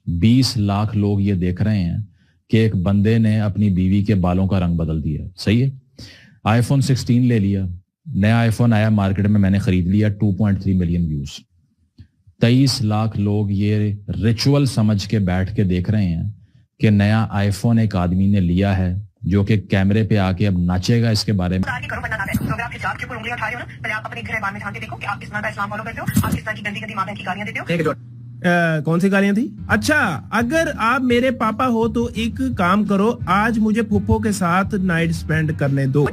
S25: 20 लाख लोग ये देख रहे हैं कि एक बंदे ने अपनी बीवी के बालों का रंग बदल दिया। सही है। आईफोन 16 ले लिया, नया आईफोन आया मार्केट में, मैंने खरीद लिया, 2.3 मिलियन व्यूज। 23 लाख लोग ये रिचुअल समझ के बैठ के देख रहे हैं कि नया आईफोन एक आदमी ने लिया है जो कि कैमरे पे आके अब नाचेगा इसके बारे में।
S23: कौन सी गालियां थी? अच्छा, अगर आप मेरे पापा हो तो एक काम करो, आज मुझे फुप्पो के साथ नाइट स्पेंड करने दो।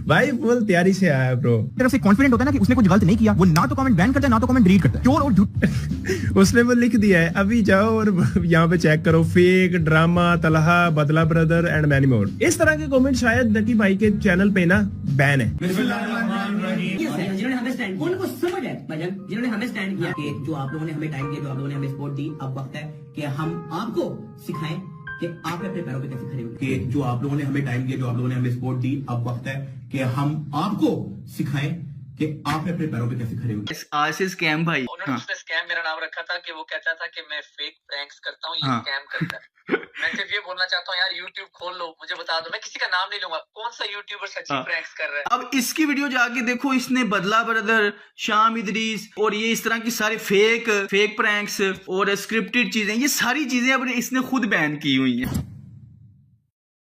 S5: भाई फुल तैयारी से आया ब्रो।
S10: तरफ से कॉन्फिडेंट होता है ना कि उसने कुछ गलत नहीं किया, वो ना तो कमेंट बैन करता है ना तो कमेंट डिलीट करता है। चोर और झूठ
S5: उसने वो लिख दिया है, अभी जाओ और यहाँ पे चेक करो, फेक ड्रामा तलहा बदला ब्रदर एंड मैनी मोर। इस तरह के कमेंट शायद डकी भाई के चैनल पे ना बैन है।
S18: जिन्होंने हमें स्टैंड, उनको समझ है भजन, जिन्होंने हमें स्टैंड किया कि जो आप लोगों ने हमें टाइम दिया, जो आप लोगों ने हमें सपोर्ट दी, अब वक्त है कि हम आपको सिखाएं कि आप अपने पैरों पे कैसे खड़े हो। कि जो आप लोगों ने हमें टाइम दिया, जो आप लोगों ने हमें सपोर्ट दी, अब वक्त है कि हम आपको सिखाएं कि आप अपने पैरों पे कैसे खड़े हो।
S1: आज स्कैम भाई,
S8: उन्होंने उसने स्कैम मेरा नाम रखा था कि वो कहता था कि मैं फेक प्रैंक्स करता हूँ, ये स्कैम करता है। मैं सिर्फ ये बोलना चाहता हूँ यार, YouTube खोल लो, मुझे बता दो, मैं किसी का नाम नहीं लूंगा, कौन सा यूट्यूबर सच्ची प्रैंक्स कर रहा है।
S1: अब इसकी वीडियो जाके देखो, इसने बदला ब्रदर, शाम इदरीस और ये इस तरह की सारे फेक प्रैंक्स और स्क्रिप्टेड चीजें, ये सारी चीजें अब इसने खुद बैन की हुई हैं।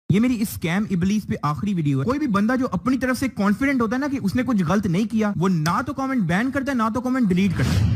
S10: ये मेरी इस स्कैम इबलीस पे आखिरी वीडियो है। कोई भी बंदा जो अपनी तरफ से कॉन्फिडेंट होता है ना कि उसने कुछ गलत नहीं किया, वो ना तो कमेंट बैन करता है ना तो कमेंट डिलीट करता है।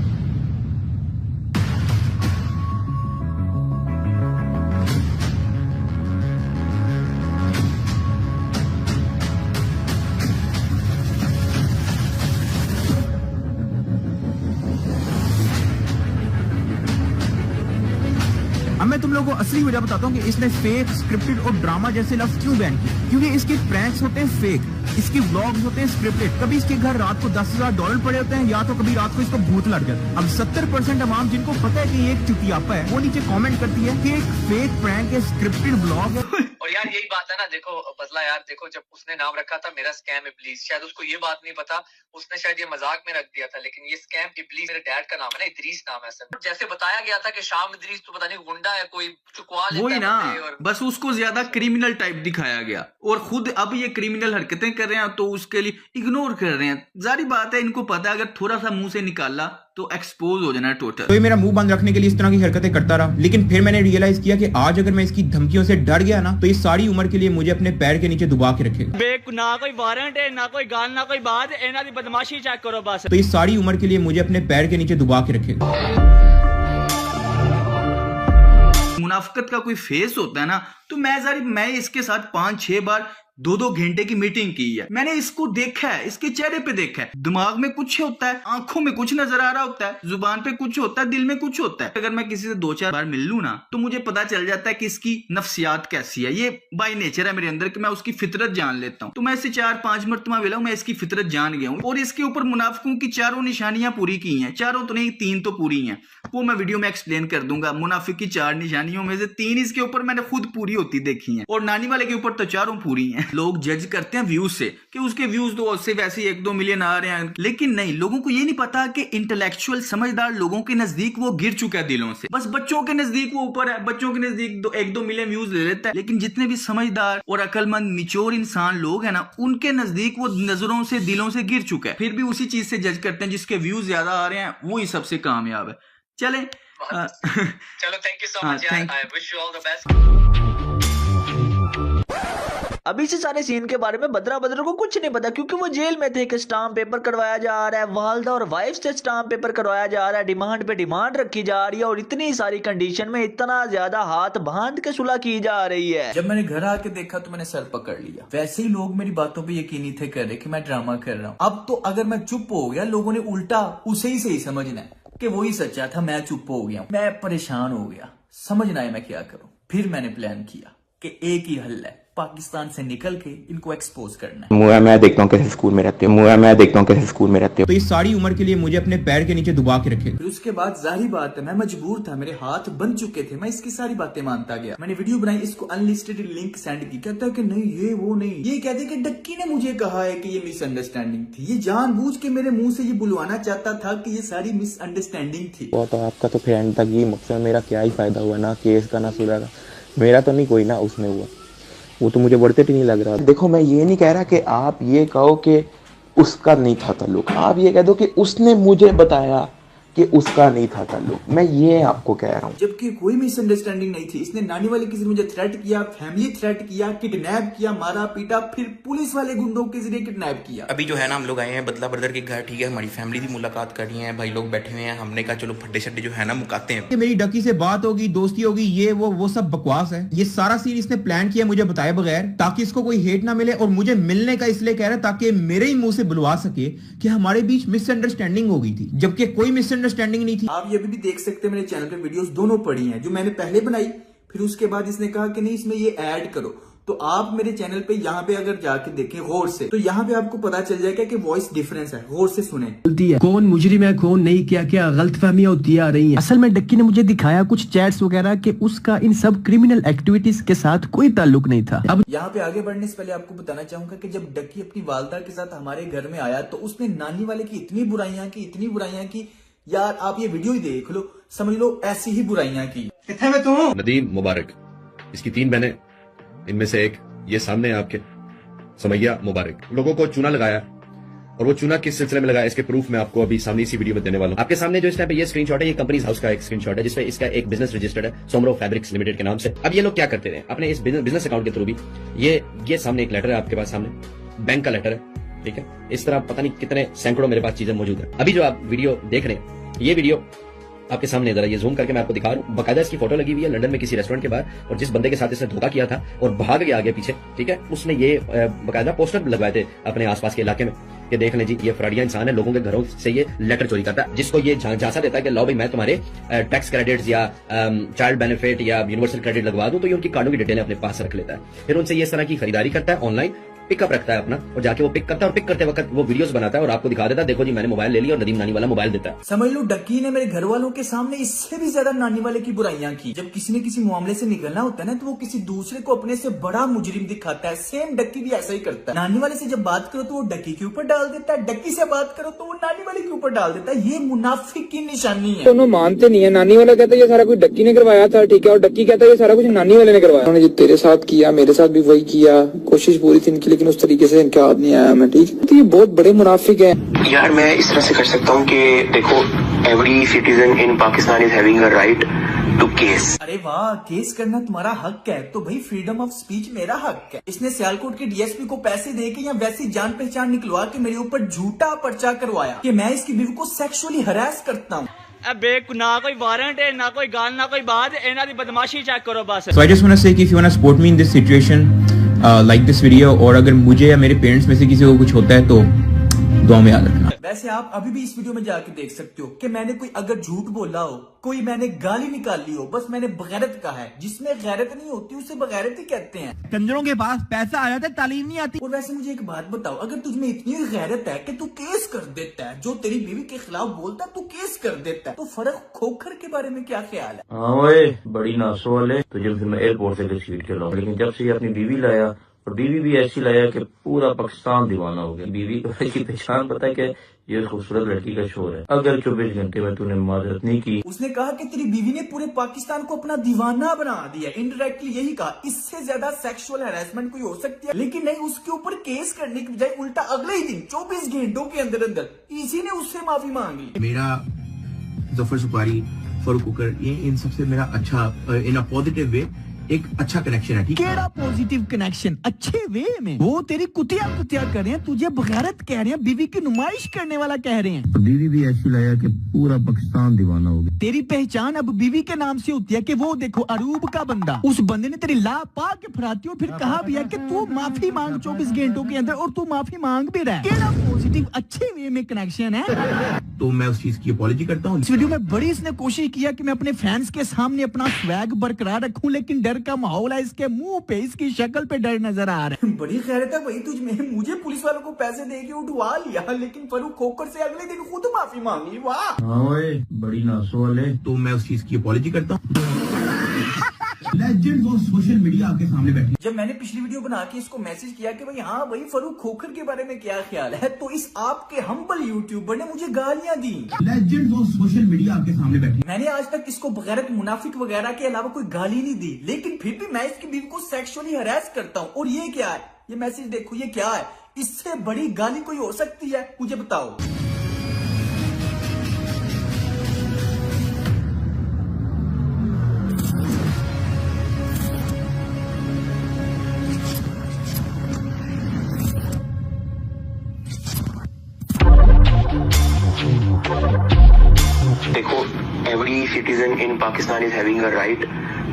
S10: अब मैं तुम लोगों को असली वजह बताता हूँ कि इसने फेक, स्क्रिप्टेड और ड्रामा जैसे लफ्ज क्यों बैन किए। क्योंकि इसके प्रैंक्स होते हैं फेक, इसके व्लॉग्स होते हैं स्क्रिप्टेड। कभी इसके घर रात को $10,000 पड़े होते हैं, या तो कभी रात को इसको भूत लग जाता है। अब 70% अवाम जिनको पता है कि ये एक चुतियापा है, वो नीचे कमेंट करती है कि एक फेक प्रैंक है, स्क्रिप्टेड व्लॉग है।
S8: और यार यही बात है ना, देखो बदला यार, देखो जब उसने नाम रखा था मेरा स्कैम इब्लीस, शायद उसको ये बात नहीं पता, उसने शायद ये मजाक में रख दिया था, लेकिन ये स्कैम इब्लीस मेरे डैड का नाम है ना, इदरीस नाम है सर। जैसे बताया गया था कि शाम इदरीस तो पता नहीं गुंडा है, कोई चुकवा लेता है,
S1: वही ना, बस उसको ज्यादा क्रिमिनल टाइप दिखाया गया और खुद अब ये क्रिमिनल हरकतें कर रहे हैं तो उसके लिए इग्नोर कर रहे हैं। जारी बात है, इनको पता है अगर थोड़ा सा मुंह से निकाला तो एक्सपोज हो जाना टोटल।
S10: तो ये मेरा मुंह बंद रखने के लिए इस तरह की हरकतें करता रहा, लेकिन फिर मैंने रियलाइज किया कि आज अगर मैं इसकी धमकियों से डर गया ना, तो ये सारी उम्र के लिए मुझे अपने पैर के नीचे दुबा के रखेगा।
S7: ना कोई वारंट है, ना कोई गाल, ना कोई बात, इन्हां दी बदमाशी चेक करो बस।
S10: तो ये सारी उम्र के लिए मुझे अपने पैर के नीचे दुबा के रखेगा।
S1: मुनाफिकत का कोई फेस होता है ना, तो मैं इसके साथ 5-6 बार 2-2 घंटे की मीटिंग की है। मैंने इसको देखा है, इसके चेहरे पे देखा है, दिमाग में कुछ होता है, आंखों में कुछ नजर आ रहा होता है, जुबान पे कुछ होता है, दिल में कुछ होता है। अगर मैं किसी से 2-4 बार मिल लूं ना, तो मुझे पता चल जाता है कि इसकी नफ्सियात कैसी है। ये बाय नेचर है मेरे अंदर कि मैं उसकी फितरत जान लेता हूँ। तो मैं इससे 4-5 मरतबा मिला हूं, मैं इसकी फितरत जान गया हूँ। और इसके ऊपर मुनाफिकों की 4 निशानियां पूरी की हैं, 4 तो नहीं 3 तो पूरी हैं, वो मैं वीडियो में एक्सप्लेन कर दूंगा। मुनाफिक की 4 निशानियों में से 3 इसके ऊपर मैंने खुद पूरी होती देखी है, और नानी वाले के ऊपर तो 4 पूरी है। लोग जज करते हैं व्यूज से कि उसके व्यूज तो उससे वैसे 1-2 मिलियन आ रहे हैं, लेकिन नहीं, लोगों को ये नहीं पता कि इंटेलेक्चुअल समझदार लोगों के नजदीक वो गिर चुका है दिलों से। बस बच्चों के नजदीक वो ऊपर है, बच्चों के नजदीक 1-2 मिलियन व्यूज ले लेता है, लेकिन जितने भी समझदार और अकलमंद मिच्योर इंसान लोग हैं ना, उनके नजदीक वो नजरों से, दिलों से गिर चुका है। फिर भी उसी चीज से जज करते हैं, जिसके व्यूज ज्यादा आ रहे हैं वो ही सबसे कामयाब है। चले
S8: चलो, थैंक यू सो मच यार, I wish you all the best.
S7: अभी से सारे सीन के बारे में बदरा को कुछ नहीं पता, क्योंकि वो जेल में थे कि स्टाम्प पेपर करवाया जा रहा है, वालदा और वाइफ से स्टाम्प पेपर करवाया जा रहा है, डिमांड पे डिमांड रखी जा रही है, और इतनी सारी कंडीशन में इतना ज्यादा हाथ बांध के सुलह की जा रही है।
S1: जब मैंने घर आके देखा तो मैंने सर पकड़ लिया। वैसे ही लोग मेरी बातों पे यकीन नहीं थे कर रहे कि मैं ड्रामा कर रहा हूँ। अब तो अगर मैं चुप हो गया, लोगों ने उल्टा उसे ही सही समझना है कि वही सच्चा था, मैं चुप हो गया। मैं परेशान हो गया, समझ ना आया मैं क्या करूं। फिर मैंने प्लान किया कि एक ही हल है, पाकिस्तान से निकल के इनको एक्सपोज करना है।
S2: मैं देखता हूँ कैसे स्कूल में रहते हो, मैं देखता हूँ कैसे स्कूल में रहते हो।
S10: तो ये सारी उम्र के लिए मुझे अपने पैर के नीचे दुबा के रखेगा।
S1: फिर उसके बाद जाहिर बात है मैं मजबूर था, मेरे हाथ बन चुके थे, मैं इसकी सारी बातें मानता गया। मैंने वीडियो बनाई, इसको अनलिस्टेड लिंक सेंड की। कहता है कि नहीं ये वो नहीं, ये कहते कि डक्की ने मुझे कहा है कि ये मिसअंडरस्टैंडिंग थी, ये जानबूझ के मेरे मुंह से ये बुलवाना चाहता था कि ये सारी मिसअंडरस्टैंडिंग थी।
S2: वो तो आपका तो फिर एंड तक ये मकसद, मेरा क्या ही फायदा हुआ, ना केस का ना सुलह का, मेरा तो नहीं कोई ना उसमें हुआ, वो तो मुझे बढ़ते ही नहीं लग रहा। देखो मैं ये नहीं कह रहा कि आप ये कहो कि उसका नहीं था ताल्लुक, आप ये कह दो कि उसने मुझे बताया कि उसका नहीं था ताल्लुक। मैं ये आपको कह रहा हूँ।
S1: जबकि कोई मिसअंडरस्टैंडिंग नहीं थी। इसने नानी वाले किसी ने मुझे थ्रेट किया, फैमिली थ्रेट किया, किडनैप किया, मारा पीटा, फिर पुलिस वाले गुंडों के जरिए किडनैप किया।
S9: अभी जो है ना हम लोग आए हैं बदला ब्रदर के घर, ठीक है, हमारी फैमिली भी मुलाकात कर रही है, भाई लोग बैठे हुए हैं, हमने कहा चलो फड्डे शड्डे जो है ना मुकाते हैं।
S10: मेरी डकी से बात होगी, दोस्ती होगी, ये वो सब बकवास है। ये सारा सीन इसने प्लान किया मुझे बताए बगैर, ताकि इसको कोई हेट ना मिले, और मुझे मिलने का इसलिए कह रहा है ताकि मेरे ही मुंह से बुलवा सके कि हमारे बीच मिसअंडरस्टैंडिंग हो गई थी, जबकि कोई मिसअंडरस्टैंडिंग नहीं थी।
S1: आप ये भी देख सकते हैं मेरे चैनल पे वीडियोस दोनों पड़ी हैं, जो मैंने पहले बनाई, फिर उसके बाद इसने कहा कि नहीं इसमें ये ऐड करो। तो आप मेरे चैनल पे यहाँ पे अगर जाके देखें गौर से, तो यहाँ पे आपको पता चल जाएगा कि वॉइस डिफरेंस है। गौर से सुने।
S17: कौन मुजरिम है कौन नहीं, क्या क्या गलतफहमियां होती आ रही हैं। असल में डक्की ने मुझे दिखाया कुछ चैट्स वगैरह कि उसका इन सब क्रिमिनल एक्टिविटीज के साथ कोई ताल्लुक नहीं था। अब
S1: यहाँ पे आगे बढ़ने से पहले आपको बताना चाहूंगा कि जब डक्की अपनी वालदा के साथ हमारे घर में आया तो उसने नानी वाले की इतनी बुराइयां की यार आप ये वीडियो ही देख लो, समझ लो ऐसी ही बुराइयां की।
S3: कितने में तू? नदीम मुबारक, इसकी 3 बहनें, इनमें से एक ये सामने आपके समैया मुबारक, लोगों को चूना लगाया, और वो चूना किस सिलसिले में लगाया इसके प्रूफ मैं आपको अभी सामने इसी वीडियो में देने वाला हूं। आपके सामने जो इस टाइम पे ये स्क्रीनशॉट है, ये कंपनी हाउस का एक स्क्रीनशॉट है जिसमें इसका एक बिजनेस रजिस्टर्ड है सोमरो फैब्रिक्स लिमिटेड के नाम से। अब ये लोग क्या करते हैं अपने इस बिजनेस अकाउंट के थ्रू भी, ये सामने एक लेटर है आपके पास, सामने बैंक का लेटर है, ठीक है। इस तरह पता नहीं कितने सैकड़ों मेरे पास चीजें मौजूद है। अभी जो आप वीडियो देख रहे हैं, ये वीडियो आपके सामने, जरा ये जूम करके मैं आपको दिखा रहा हूँ, बकायदा इसकी फोटो लगी हुई है लंदन में किसी रेस्टोरेंट के बाहर, और जिस बंदे के साथ इसने धोखा किया था और भाग गया आगे पीछे, ठीक है, उसने ये बकायदा पोस्टर लगवाए थे अपने आसपास के इलाके में कि देख लें जी ये फ्रॉडिया इंसान है, लोगों के घरों से ये लेटर चोरी करता है, जिसको ये झांसा देता है कि लो भाई मैं तुम्हारे टैक्स क्रेडिट्स या चाइल्ड बेनिफिट या यूनिवर्सल क्रेडिट लगवा दूं, तो ये उनकी कार्डों की डिटेल अपने पास रख लेता है। फिर उनसे ये इस तरह की खरीदारी करता है, ऑनलाइन पिकअप रखता है अपना, और जाके वो पिक करता है, और पिक करते वक्त वो वीडियोस बनाता है और आपको दिखा देता है, देखो जी मैंने मोबाइल ले लिया, और नदीम नानी वाला मोबाइल देता है।
S1: समझ लो डक्की ने मेरे घर वालों के सामने इससे भी ज्यादा नानी वाले की बुराइयां की। जब किसी ने किसी मामले से निकलना होता है ना, तो वो किसी दूसरे को अपने से बड़ा मुजरिम दिखाता है। सेम डक्की भी ऐसा ही करता है। नानी वाले से जब बात करो तो वो डक्की के ऊपर डाल देता है, डक्की से बात करो तो वो नानी वाले के ऊपर डाल देता है। ये मुनाफिक की निशानी है।
S11: दोनों मानते नहीं है। नानी वाला कहता है ये सारा कुछ डक्की ने करवाया था, ठीक है, और डक्की कहता है ये सारा कुछ नानी वाले ने करवाया। उन्होंने जो तेरे साथ किया मेरे साथ भी वही किया, कोशिश पूरी थी इनकी, लेकिन उस तरीके से इनके हाथ नहीं आया। मैं ठीक, तो ये बहुत बड़े मुनाफिक है
S2: यार। मैं इस तरह से कर सकता हूँ कि देखो, every citizen in Pakistan is having a right to case.
S1: अरे वाह, केस करना तुम्हारा हक है, तो भाई फ्रीडम ऑफ स्पीच मेरा हक है। इसने सियालकोट के डीएसपी को पैसे देके या वैसी जान पहचान निकलवा के मेरे ऊपर झूठा पर्चा करवाया कि मैं इसकी बीवी को सेक्सुअली हरास करता हूँ।
S7: ना कोई वारंट है, ना कोई गाल, ना कोई बात, इन्हां दी बदमाशी चेक करो बस।
S10: So I just want to say कि if you want to support me in this situation, like this video, और अगर मुझे या मेरे पेरेंट्स में से किसी को कुछ होता है तो दुआ में याद रखना।
S1: वैसे आप अभी भी इस वीडियो में जाके देख सकते हो कि मैंने कोई अगर झूठ बोला हो, कोई मैंने गाली निकाली हो, बस मैंने बगैरत कहा है। जिसमें गैरत नहीं होती उसे बगैरत ही कहते हैं।
S10: कंजरों के पास पैसा आ जाता है, तालीम नहीं आती।
S1: और वैसे मुझे एक बात बताओ, अगर तुझमें इतनी गैरत है कि तू केस कर देता है, जो तेरी बीवी के खिलाफ बोलता है तू केस कर देता है, तो फर्क खोखर के बारे में क्या ख्याल है?
S2: हाँ ओए, बड़ी नासो वाले, तुझे फिर मैं एयरपोर्ट से घसीट के लाऊं, लेकिन जब से ये अपनी बीवी लाया, और बीवी भी ऐसी लाया कि पूरा पाकिस्तान दीवाना हो गया। बीवी की पहचान पता है कि ये खूबसूरत लड़की का शोर है। अगर 24 घंटे में तूने मदद नहीं की।
S1: उसने कहा कि तेरी बीवी ने पूरे पाकिस्तान को अपना दीवाना बना दिया। इनडायरेक्टली यही कहा। इससे ज्यादा सेक्सुअल हैरेसमेंट कोई हो सकती है, लेकिन नहीं, उसके ऊपर केस करने की बजाय उल्टा अगले ही दिन 24 घंटों के अंदर अंदर इसी ने उससे माफी मांग ली।
S10: मेरा जफर सुपारी, फरूक कुकर, ये इन सबसे मेरा अच्छा, इन अ पॉजिटिव वे एक अच्छा कनेक्शन है। ठीक है, केड़ा पॉजिटिव कनेक्शन, अच्छे वे में। वो तेरी कुतिया कर रहे हैं, तुझे बगैरत कह रहे हैं, बीवी की नुमाइश करने वाला कह रहे हैं।
S24: बीवी भी ऐसी लाया कि पूरा पाकिस्तान दीवाना हो गया।
S10: तेरी पहचान अब बीवी के नाम से होती है कि वो देखो अरूब का बंदा, उस बंदे ने तेरी ला पा के फराती, और फिर कहा भी है कि तू माफी मांग 24 घंटों के अंदर, और तू माफी मांग भी रहा है। केड़ा पॉजिटिव अच्छे वे में कनेक्शन है। तो मैं उस चीज की अपॉलॉजी करता हूँ। इस वीडियो में बड़ी इसने कोशिश किया कि मैं अपने फैंस के सामने अपना स्वैग बरकरार रखूं, लेकिन डर का माहौल है। इसके मुंह पे, इसकी शक्ल पे डर नजर आ रहा है।
S1: बड़ी खैरत है भाई तुझ में। मुझे पुलिस वालों को पैसे दे के उठवा लिया, लेकिन फरूक खोकर से अगले दिन खुद माफी मांग ली। वाह,
S24: हाँ ओए, बड़ी नासो वाले।
S10: तो मैं उस चीज की अपॉलॉजी करता हूँ। लेजेंड वो सोशल मीडिया आपके सामने बैठी।
S1: जब मैंने पिछली वीडियो बना के इसको मैसेज किया कि भाई हाँ भाई फरूक खोखर के बारे में क्या ख्याल है, तो इस आपके हम्बल यूट्यूबर ने मुझे गालियां दी।
S10: लेजेंड वो सोशल मीडिया आपके सामने बैठी।
S1: मैंने आज तक इसको बगैरत मुनाफिक वगैरह के अलावा कोई गाली नहीं दी, लेकिन फिर भी मैं इसकी बीवी को सेक्सुअली हरास करता हूँ। और ये क्या है, ये मैसेज देखो, ये क्या है? इससे बड़ी गाली कोई हो सकती है? मुझे बताओ।
S9: देखो, every citizen in Pakistan is having a right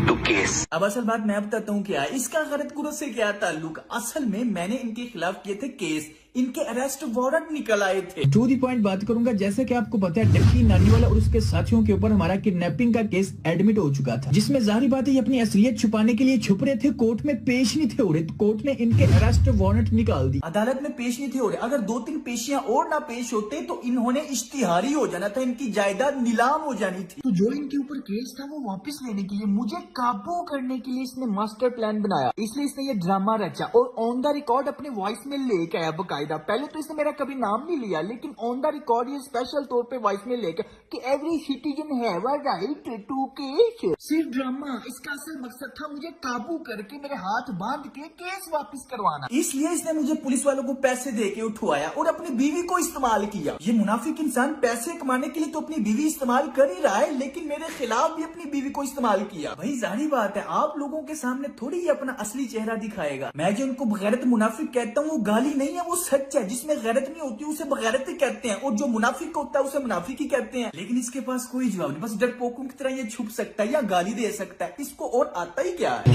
S9: to case.
S1: अब असल बात मैं बताता हूँ क्या है, इसका गलत गुरु से क्या ताल्लुक। असल में मैंने इनके खिलाफ किए थे केस, इनके अरेस्ट वारंट निकल आए थे।
S14: टू दी पॉइंट बात करूंगा, जैसे कि आपको पता है डक्की नानीवाला और उसके साथियों के ऊपर हमारा किडनैपिंग का केस एडमिट हो चुका था, जिसमें जाहिर बात है ये अपनी असलियत छुपाने के लिए छुप रहे थे, कोर्ट में पेश नहीं थे हो रहे, तो कोर्ट ने इनके अरेस्ट वारंट निकाल दी।
S1: अदालत में पेश नहीं थे हो रहे, अगर 2-3 पेशियां और ना पेश होते तो इन्होंने इश्तिहारी हो जाना था, इनकी जायदाद नीलाम हो जानी थी।
S14: तो जो इनके ऊपर केस था वो वापस लेने के लिए, मुझे काबू करने के लिए इसने मास्टर प्लान बनाया, इसलिए इसने ये ड्रामा रचा और ऑन द रिकॉर्ड अपने वॉइस में लेके आया बकायदा। पहले तो इसने कभी नाम नहीं लिया, लेकिन ऑन द रिकॉर्ड ये स्पेशल तौर पे वॉइस में लेकर कि every citizen have a right to case. सिर्फ ड्रामा, इसका असल मकसद था मुझे काबू करके मेरे हाथ बांध के केस वापस करवाना।
S1: इसलिए इसने मुझे पुलिस वालों को पैसे देके उठवाया और अपनी बीवी को इस्तेमाल किया। ये मुनाफिक इंसान पैसे कमाने के लिए तो अपनी बीवी इस्तेमाल कर ही रहा है, लेकिन मेरे खिलाफ भी अपनी बीवी को इस्तेमाल किया। भाई जाहिर बात है आप लोगों के सामने थोड़ी ही अपना असली चेहरा दिखाएगा। मैं जो इनको बगैरत मुनाफिक कहता हूँ वो गाली नहीं है, वो सच है। जिसमें गैरत नहीं होती उसे बगैरती कहते हैं, और जो मुनाफिक होता है उसे मुनाफिक ही कहते हैं। लेकिन इसके पास कोई जवाब नहीं, बस डरपोकों की तरह ये छुप सकता है या गाली दे सकता है, इसको और आता ही क्या है।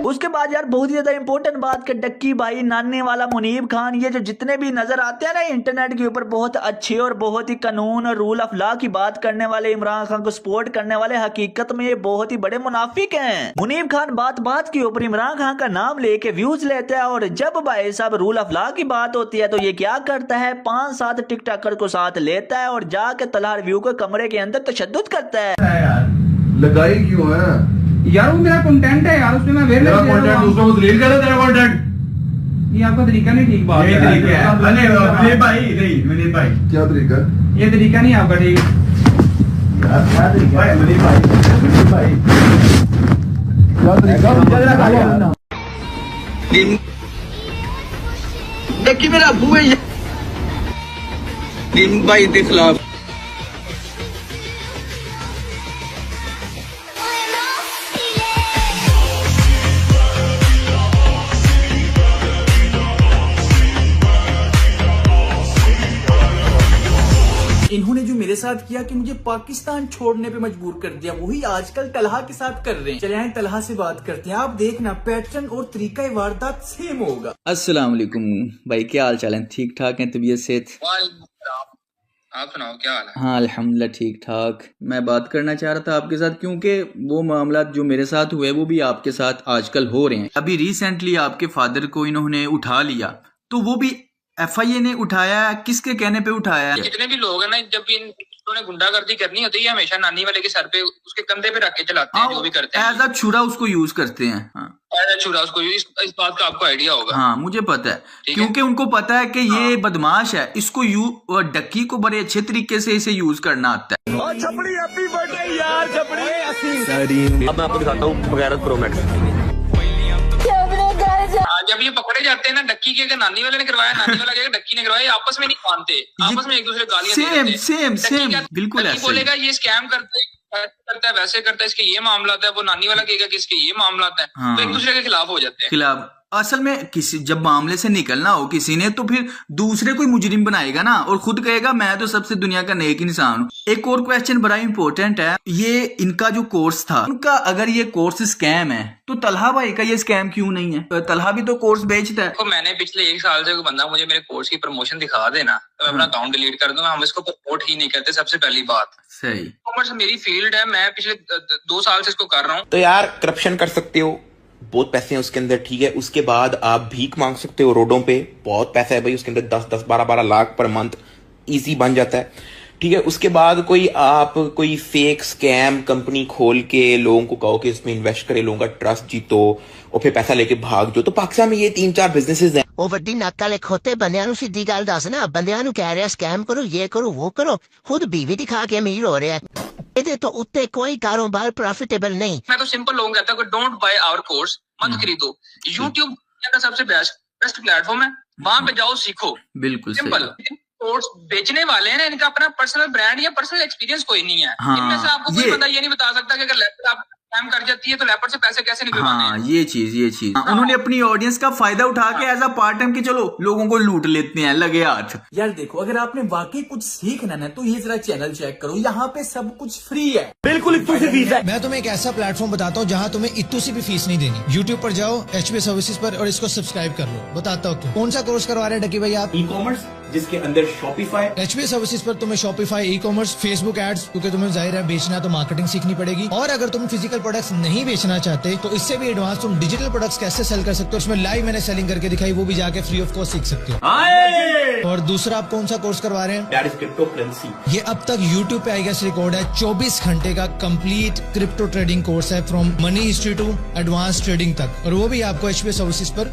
S7: उसके बाद यार बहुत ही ज्यादा इंपॉर्टेंट बात कि डक्की भाई, नानी वाला, मुनीब खान, ये जो जितने भी नजर आते हैं ना इंटरनेट के ऊपर बहुत अच्छे और बहुत ही कानून और रूल ऑफ लॉ की बात करने वाले, इमरान खान को सपोर्ट करने वाले, हकीकत में ये बहुत ही बड़े मुनाफिक हैं। मुनीब खान बात बात के ऊपर इमरान खान का नाम लेके व्यूज लेता है, और जब भाई साहब रूल ऑफ लॉ की बात होती है तो ये क्या करता है, 5-7 टिकटॉकर को साथ लेता है और जाके तलहा रिव्यू के कमरे के अंदर तशद्दुद करता है।
S12: लगाई क्यों है
S6: यार? वो मेरा कंटेंट है यार, उसमें मैं
S12: मेरा कंटेंट दूसरों को दलील कर रहा है, तेरा कंटेंट।
S6: ये आपका तरीका नहीं ठीक। बात
S12: ये तरीका है मनीब भाई, नहीं मनीब भाई, क्या तरीका?
S6: ये तरीका नहीं आपका ठीक
S12: यार। क्या तरीका है मनीब भाई? मनीब भाई क्या तरीका?
S1: डक्की मेरा अबू है भाई के खिलाफ। इन्होंने जो मेरे साथ किया कि मुझे पाकिस्तान छोड़ने पे मजबूर कर दिया, वही आजकल तलहा के साथ कर रहे हैं। चले आए तलहा से बात करते हैं, आप देखना पैटर्न और तरीका वारदात सेम होगा। अस्सलाम वालेकुम भाई, क्या हाल चाल है? ठीक ठाक है? तबीयत सेहत?
S8: आप सुनाओ क्या हाल है?
S1: हाँ अल्हम्दुलिल्लाह ठीक ठाक। मैं बात करना चाह रहा था आपके साथ क्योंकि वो मामला जो मेरे साथ हुए वो भी आपके साथ आजकल हो रहे हैं। अभी रिसेंटली आपके फादर को इन्होंने उठा लिया, तो वो भी FIA ने उठाया, किसके कहने पे उठाया?
S8: जितने भी लोग हैं ना, जब भी इन्होंने गुंडागर्दी करनी होती है हमेशा नानी वाले के सर पे, उसके कंधे पे रख के चलाते हैं, जो भी करते हैं।
S1: एज अ छुरा उसको यूज करते हैं।
S8: एज अ छुरा उसको, इस बात का आपको आइडिया होगा।
S1: हाँ मुझे पता है, क्योंकि उनको पता है कि ये बदमाश है, इसको डक्की को बड़े अच्छे तरीके से इसे यूज करना आता है।
S12: छपड़ी हैप्पी बर्थडे यार, छपड़ी।
S9: अब मैं आपको दिखाता हूँ बगैरत प्रो मैक्स।
S8: जब ये पकड़े जाते हैं ना, डक्की के नानी वाले ने करवाया, नानी वाला के डक्की ने करवाया, आपस में नहीं मानते, आपस में एक दूसरे गालियां
S1: सेम बिल्कुल ऐसे।
S8: बोलेगा ये स्कैम करता है, वैसे करता है, इसके ये मामला है, वो नानी वाला कहेगा कि इसके ये मामला है। तो एक दूसरे के खिलाफ हो जाते हैं।
S1: खिलाफ असल में किसी जब मामले से निकलना हो किसी ने, तो फिर दूसरे कोई मुजरिम बनाएगा ना, और खुद कहेगा मैं तो सबसे दुनिया का नेक इंसान हूँ। एक और क्वेश्चन बड़ा इंपॉर्टेंट है, ये इनका जो कोर्स था, उनका अगर ये कोर्स स्कैम है तो तलहा भाई का ये स्कैम क्यों नहीं है? तलहा भी तो कोर्स बेचता है।
S8: तो मैंने पिछले 1 साल से कोई बंदा मुझे मेरे कोर्स की प्रमोशन दिखा देना, तो मैं अपना अकाउंट डिलीट कर दूंगा। हम इसको प्रमोट ही नहीं करते, सबसे पहली बात।
S1: सही,
S8: कॉमर्स मेरी फील्ड है, मैं पिछले 2 साल से इसको कर रहा हूँ।
S9: तो यार करप्शन कर सकते हो, बहुत पैसे हैं उसके अंदर, ठीक है। उसके बाद आप भीख मांग सकते हो रोडों पे, बहुत पैसा है भाई उसके अंदर, 10-10, 12-12 लाख पर मंथ इजी बन जाता है, ठीक है। उसके बाद कोई फेक स्कैम कंपनी खोल के लोगों को कहो कि इसमें इन्वेस्ट करे, लोगों का ट्रस्ट जीतो और फिर पैसा लेके भाग जाओ। तो पाकिस्तान में ये 3-4 बिजनेसेस हैं।
S13: ਉਹ ਵੱਡੀ ਨੱਕ ਵਾਲੇ ਖੋਤੇ ਬੰਦਿਆਂ ਨੂੰ ਸਿੱਧੀ ਗੱਲ ਦੱਸ ਨਾ, ਬੰਦਿਆਂ ਨੂੰ ਕਹਿ ਰਿਹਾ ਸਕੈਮ ਕਰੋ, ਇਹ ਕਰੋ, ਉਹ ਕਰੋ, ਖੁਦ बीवी दिखा के अमीर हो रहा है। ਇਹਦੇ ਤੋਂ ਉੱਤੇ कोई कारोबार प्रॉफिटेबल नहीं।
S8: मैं तो सिंपल लोगों कहता हूँ डोंट बाय आवर कोर्स, मत खरीदो। यूट्यूब का सबसे बेस्ट प्लेटफॉर्म है, वहां पे जाओ, सीखो।
S1: बिल्कुल
S8: सिंपल। कोर्स बेचने वाले हैं ना, इनका अपना पर्सनल ब्रांड या पर्सनल एक्सपीरियंस कोई नहीं है। इनमें से आपको कोई बंदा ये नहीं बता सकता कि अगर लैपटॉप
S11: स्कैम कर जाती है तो लेपर्ड से पैसे कैसे निकलवाने
S1: हाँ ये चीज उन्होंने अपनी ऑडियंस का फायदा उठा के एज अ पार्ट टाइम कि चलो लोगों को लूट लेते हैं, लगे हाथ। यार देखो, अगर आपने वाकई कुछ सीखना है तो ये जरा चैनल चेक करो, यहाँ पे सब कुछ फ्री है, बिल्कुल इत्तू सी फीस है।
S4: मैं तुम्हें एक ऐसा प्लेटफॉर्म बताता हूँ जहाँ तुम्हें इत्तू सी भी फीस नहीं देनी। YouTube पर जाओ HB सर्विसेज पर और इसको सब्सक्राइब कर लो। बताता हूँ कौन सा कोर्स करवा रहे हैं डकी भाई आप?
S10: ई-कॉमर्स, जिसके अंदर शॉपिफाई।
S4: HB सर्विसेज पर तुम्हें शॉपिफाई, ई-कॉमर्स, फेसबुक एड्स, क्योंकि तुम्हें जाहिर है बेचना तो मार्केटिंग सीखनी पड़ेगी। और अगर तुम फिजिकल प्रोडक्ट्स नहीं बेचना चाहते तो इससे भी एडवांस तुम डिजिटल प्रोडक्ट्स कैसे सेल कर सकते हो, उसमें लाइव मैंने सेलिंग करके दिखाई, वो भी जाके फ्री ऑफ कॉस्ट सीख सकते हो। और दूसरा आप कौन सा कोर्स करवा रहे हैं?
S10: That is crypto currency.
S4: ये अब तक YouTube पे आई गेस रिकॉर्ड है 24 घंटे का कंप्लीट क्रिप्टो ट्रेडिंग कोर्स है, from money history to advance trading तक, और वो भी आपको HB सर्विसेज पर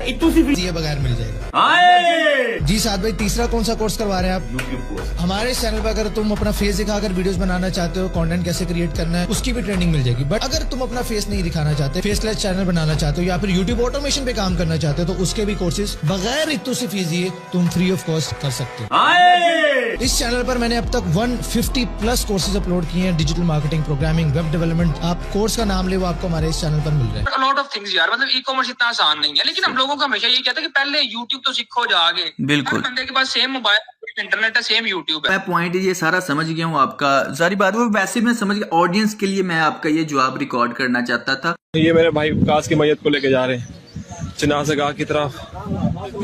S4: दिए बगैर मिल जाएगा। जी साथ भाई, तीसरा कौन सा कोर्स करवा रहे हैं आप?
S10: YouTube course.
S4: हमारे चैनल पर अगर तुम अपना फेस दिखाकर वीडियोस बनाना चाहते हो, कंटेंट कैसे क्रिएट करना है, उसकी भी ट्रेनिंग मिल जाएगी। बट अगर तुम अपना फेस नहीं दिखाना चाहते, फेसलेस चैनल बनाना चाहते हो, या फिर YouTube ऑटोमेशन पे काम करना चाहते हो, तो उसके भी कोर्सेज बगैर इतनी सी फीस दिए तुम फ्री ऑफ कॉस्ट कर सकते हो। इस चैनल पर मैंने अब तक 150 प्लस कोर्सेज अपलोड किए हैं, digital marketing, programming, web development. आप कोर्स का नाम ले, वो आपको हमारे इस चैनल पर मिल रहा है।
S11: लॉट ऑफ थिंग्स यार, मतलब ई-कॉमर्स इतना आसान नहीं है, लेकिन हम लोगों को हमेशा ये कहते हैं कि पहले YouTube तो सीखो जाके।
S1: बिल्कुल,
S11: बंदे के पास सेम मोबाइल, इंटरनेट है, सेम YouTube है।
S1: मैं पॉइंट ये सारा समझ गया हूँ आपका, सारी बात वो वैसे मैं समझ गया। ऑडियंस के लिए मैं आपका ये जवाब रिकॉर्ड करना चाहता था।
S15: ये मेरे भाई विकास की मैयत को लेके जा रहे हैं चिनाज़गाह की तरफ,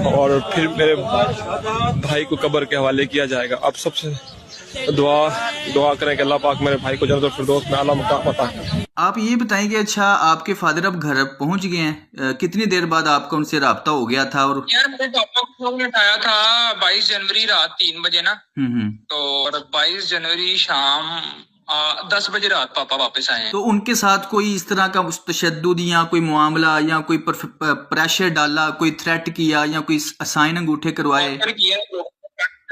S15: और फिर मेरे भाई को कब्र के हवाले किया जाएगा। अब सबसे दुआ करें कि अल्लाह पाक मेरे भाई को जन्नतुल फिरदौस में आला मुकाम अता करे।
S1: आप ये बताएं कि अच्छा आपके फादर अब घर पहुंच गए हैं, कितनी देर बाद आपका उनसे राब्ता हो गया था? और
S11: यार मेरे पापा को फोन उठाया था 22 जनवरी रात 3 बजे ना, तो 22 जनवरी शाम 10 बजे रात पापा वापस आए हैं।
S1: तो उनके साथ कोई इस तरह का तशद्दुद या कोई मामला या कोई प्रेशर डाला, कोई थ्रेट किया या कोई साइन अंगूठे करवाए?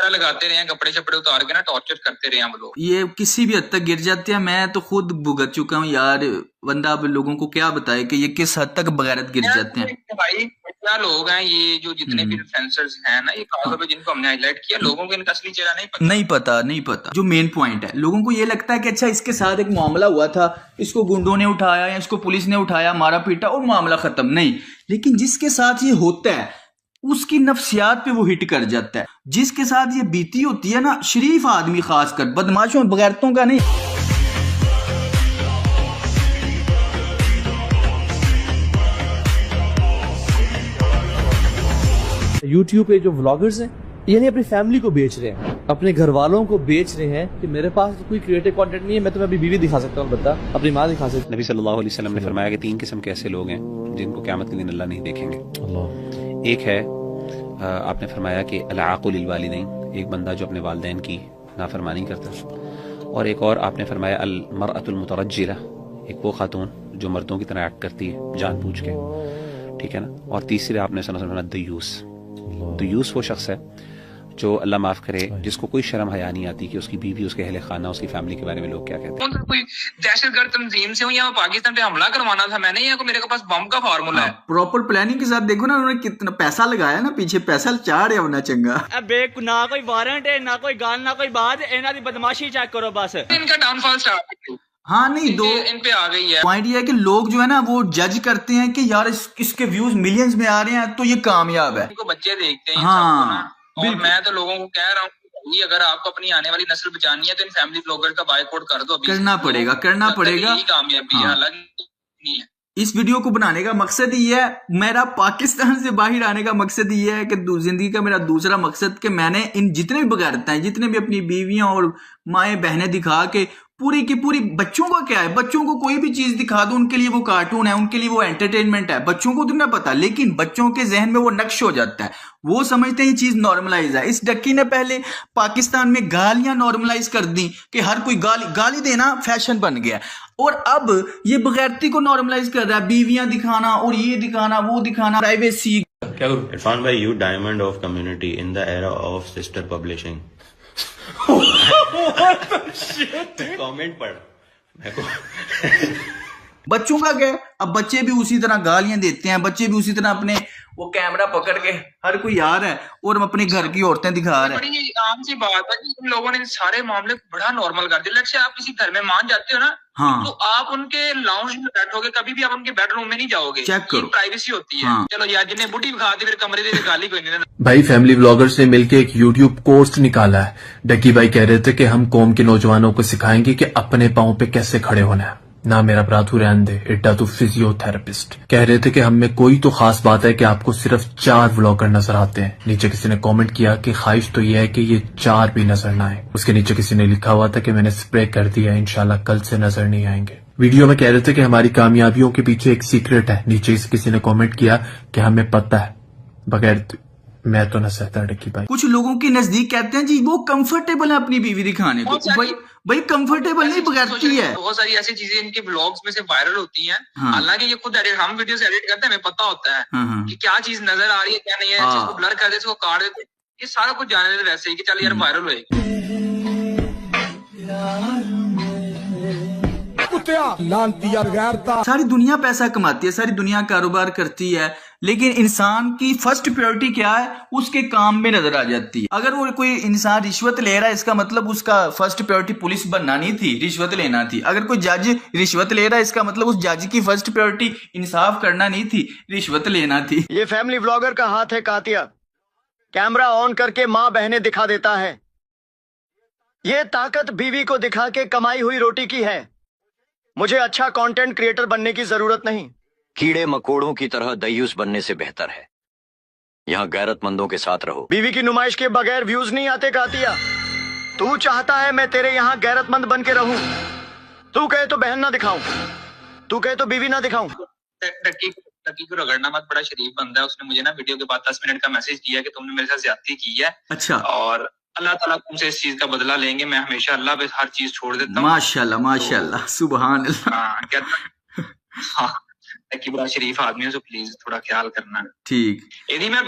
S11: लगाते रहे हैं, कपड़े शपड़े उतार के ना टॉर्चर करते रहे हैं वो लोग।
S1: ये किसी भी हद तक गिर जाते हैं। मैं तो खुद भुगत चुका हूँ यार, बंदा अब लोगों को क्या बताए कि ये किस हद तक बगैरत गिर जाते हैं।
S11: भाई क्या लोग हैं ये जो जितने भी इन्फ्लुएंसर्स हैं ना, ये खासतौर पे जिनको हमने हाईलाइट किया, लोगों को इनका असली चेहरा नहीं पता। जो मेन पॉइंट है, लोगों को ये लगता है कि अच्छा इसके साथ एक मामला हुआ था, इसको गुंडों ने उठाया या इसको पुलिस ने उठाया, मारा पीटा और मामला खत्म। नहीं, लेकिन जिसके साथ ये होता है उसकी नफ्सियात पे वो हिट कर जाता है। जिसके साथ ये बीती होती है ना, शरीफ आदमी खासकर, बदमाशों बगैरतों का नहीं।
S16: YouTube पे जो व्लॉगर्स हैं, यानी अपनी फैमिली को बेच रहे हैं, अपने घर वालों को बेच रहे हैं कि मेरे पास कोई क्रिएटिव कंटेंट नहीं है, मैं तुम्हें अपनी बीवी दिखा सकता हूँ, बता अपनी माँ दिखा सकता हूँ।
S21: नबी सल्लल्लाहु अलैहि वसल्लम ने फरमाया कि 3 किस्म के ऐसे लोग हैं जिनको क़यामत के दिन अल्लाह नहीं देखेंगे। एक है, आपने फरमाया कि अल-आक़ु लिल-वालिदैन, एक बंदा जो अपने वालिदैन की नाफरमानी करता। और एक और आपने फरमाया अल-मरअतुल मुतरज्जिला, एक वो खातून जो मर्दों की तरह एक्ट करती है जानबूझ के, ठीक है ना। और तीसरे आपने फरमाया दयूस। दयूस वो शख्स है जो अल्लाह माफ करे, जिसको कोई शर्म हया नहीं आती कि उसकी बीवी, उसके अहले खाना, उसकी फैमिली के बारे में लोग क्या कहते हैं।
S11: कोई दहशतगर्द तंजीम से हूँ या पाकिस्तान पे हमला करवाना था मैंने, या मेरे पास बम का फार्मूला है।
S1: प्रॉपर प्लानिंग के साथ देखो ना, उन्होंने कितना पैसा लगाया ना, पीछे पैसा चाड़ है होना चंगा।
S7: ना कोई वारंट है, ना कोई गाल, ना कोई बात, इन्हां दी बदमाशी चेक करो बस।
S11: इनका डाउनफॉल स्टार्ट
S1: हाँ नहीं, दो
S11: इन पे आ गई है।
S1: पॉइंट ये है कि लोग जो है ना वो जज करते हैं कि यार इसके व्यूज मिलियंस में आ रहे हैं तो ये कामयाब है।
S11: इनको बच्चे देखते हैं
S1: हाँ,
S11: और मैं तो लोगों को कह रहा हूँ, अगर आपको अपनी आने वाली नस्ल बचानी है तो इन फैमिली ब्लॉगर का बायकॉट कर दो।
S1: करना पड़ेगा।
S11: कामयाबी है, हालांकि नहीं है।
S1: इस वीडियो को बनाने का मकसद ये है, मेरा पाकिस्तान से बाहर आने का मकसद ये है कि जिंदगी का मेरा दूसरा मकसद कि मैंने इन जितने भी बगैरता हैं, जितने भी अपनी बीवियां और माएँ बहनें दिखा के पूरी की पूरी, बच्चों का क्या है, बच्चों को कोई भी चीज दिखा दो उनके लिए वो कार्टून है, उनके लिए वो एंटरटेनमेंट है, बच्चों को तो ना पता, लेकिन बच्चों के जहन में वो नक्श हो जाता है, वो समझते हैं ये चीज नॉर्मलाइज है। इस डक्की ने पहले पाकिस्तान में गालियां नॉर्मलाइज कर दी कि हर कोई गाली देना फैशन बन गया, और अब ये बगैरती को नॉर्मलाइज कर रहा है, बीवियां दिखाना और ये दिखाना वो दिखाना, प्राइवेसी।
S22: इरफान भाई, you diamond of community in the era of sister publishing. Comment पढ़
S1: बच्चों का क्या, अब बच्चे भी उसी तरह गालियां देते हैं, बच्चे भी उसी तरह अपने वो कैमरा पकड़ के हर कोई आ रहा है और हम अपने घर की औरतें दिखा रहे हैं।
S6: बड़ी आम सी बात है कि इन लोगों ने सारे मामले को बड़ा नॉर्मल कर दिया। लेट्स से आप किसी घर में मान जाते हो ना,
S1: हाँ।
S6: तो आप उनके लाउंज में बैठोगे, कभी भी आप उनके बेडरूम में नहीं जाओगे,
S1: चेक करो,
S6: प्राइवेसी होती है।
S1: हाँ।
S6: चलो यार, जिन्हें बुढ़ी खा दी फिर कमरे दे गाली कोई नहीं।
S5: भाई फैमिली व्लॉगर से मिलके एक यूट्यूब कोर्स निकाला है। डक्की भाई कह रहे थे कि हम कौम के नौजवानों को सिखाएंगे कि अपने पांव पे कैसे खड़े होना है। ना मेरा ब्राथू रहन दे, इट्टा तो फिजियोथेरेपिस्ट। कह रहे थे कि हम में कोई तो खास बात है कि आपको सिर्फ 4 व्लॉगर नजर आते हैं। नीचे किसी ने कमेंट किया कि ख्वाहिश तो यह है कि ये 4 भी नजर ना आए। उसके नीचे किसी ने लिखा हुआ था कि मैंने स्प्रे कर दिया, इंशाल्लाह कल से नजर नहीं आएंगे। वीडियो में कह रहे थे कि हमारी कामयाबियों के पीछे एक सीक्रेट है। नीचे किसी ने कॉमेंट किया कि हमें पता है, बगैर मैं तो न सहता डक्की भाई।
S1: कुछ लोगों के नजदीक कहते हैं जी वो कंफर्टेबल है अपनी बीवी दिखाने को। भाई कंफर्टेबल नहीं, बगैरती है।
S6: बहुत सारी ऐसी चीजें इनके ब्लॉग्स में से वायरल होती हैं।
S1: हाँ।
S6: हालांकि ये खुद एडिट, हम वीडियोस एडिट करते हैं, हमें पता होता है
S1: हाँ।
S6: कि क्या चीज नजर आ रही है क्या नहीं है।
S1: हाँ।
S6: इसको ब्लर कर दे, इसको काट देते, ये सारा कुछ जाने देते वैसे ही कि चल यार वायरल होएगी।
S1: सारी दुनिया पैसा कमाती है, सारी दुनिया कारोबार करती है, लेकिन इंसान की फर्स्ट प्रायोरिटी क्या है, उसके काम में नजर आ जाती है। अगर वो कोई इंसान रिश्वत ले रहा है, इसका मतलब उसका फर्स्ट प्रायोरिटी पुलिस बनना नहीं थी, रिश्वत लेना थी। अगर कोई जज रिश्वत ले रहा है, इसका मतलब उस जज की फर्स्ट प्रायोरिटी इंसाफ करना नहीं थी, रिश्वत लेना थी।
S19: ये फैमिली व्लॉगर का हाथ है कातिया, कैमरा ऑन करके माँ बहनें दिखा देता है। ये ताकत बीवी को दिखा के कमाई हुई रोटी की है। मुझे अच्छा कंटेंट क्रिएटर बनने की जरूरत नहीं।
S20: कीड़े मकोड़ों की तरह दयूस बनने से बेहतर है यहाँ गैरतमंदों के साथ रहो।
S19: बीवी की नुमाइश के बगैर व्यूज नहीं आते कातिया। तू चाहता है मैं तेरे यहाँ गैरतमंद बन के रहूं। तू कहे तो बहन ना दिखाऊं, तू कहे तो बीवी ना दिखाऊं।
S6: टक्की को रगड़ना मत, बड़ा शरीफ बंदा है। उसने मुझे ना वीडियो के बाद 10 मिनट का मैसेज दिया कि तुमने मेरे साथ ज्यादती की है।
S1: अच्छा।
S6: और अल्लाह ताला तुमसे इस चीज का बदला लेंगे। मैं हमेशा अल्लाह पे हर चीज छोड़ देता हूँ।
S1: माशाल्लाह माशाल्लाह, सुभान अल्लाह।
S6: हाँ, टक्की बड़ा शरीफ आदमी है, तो प्लीज थोड़ा ख्याल करना।
S1: ठीक।
S6: यदि मैं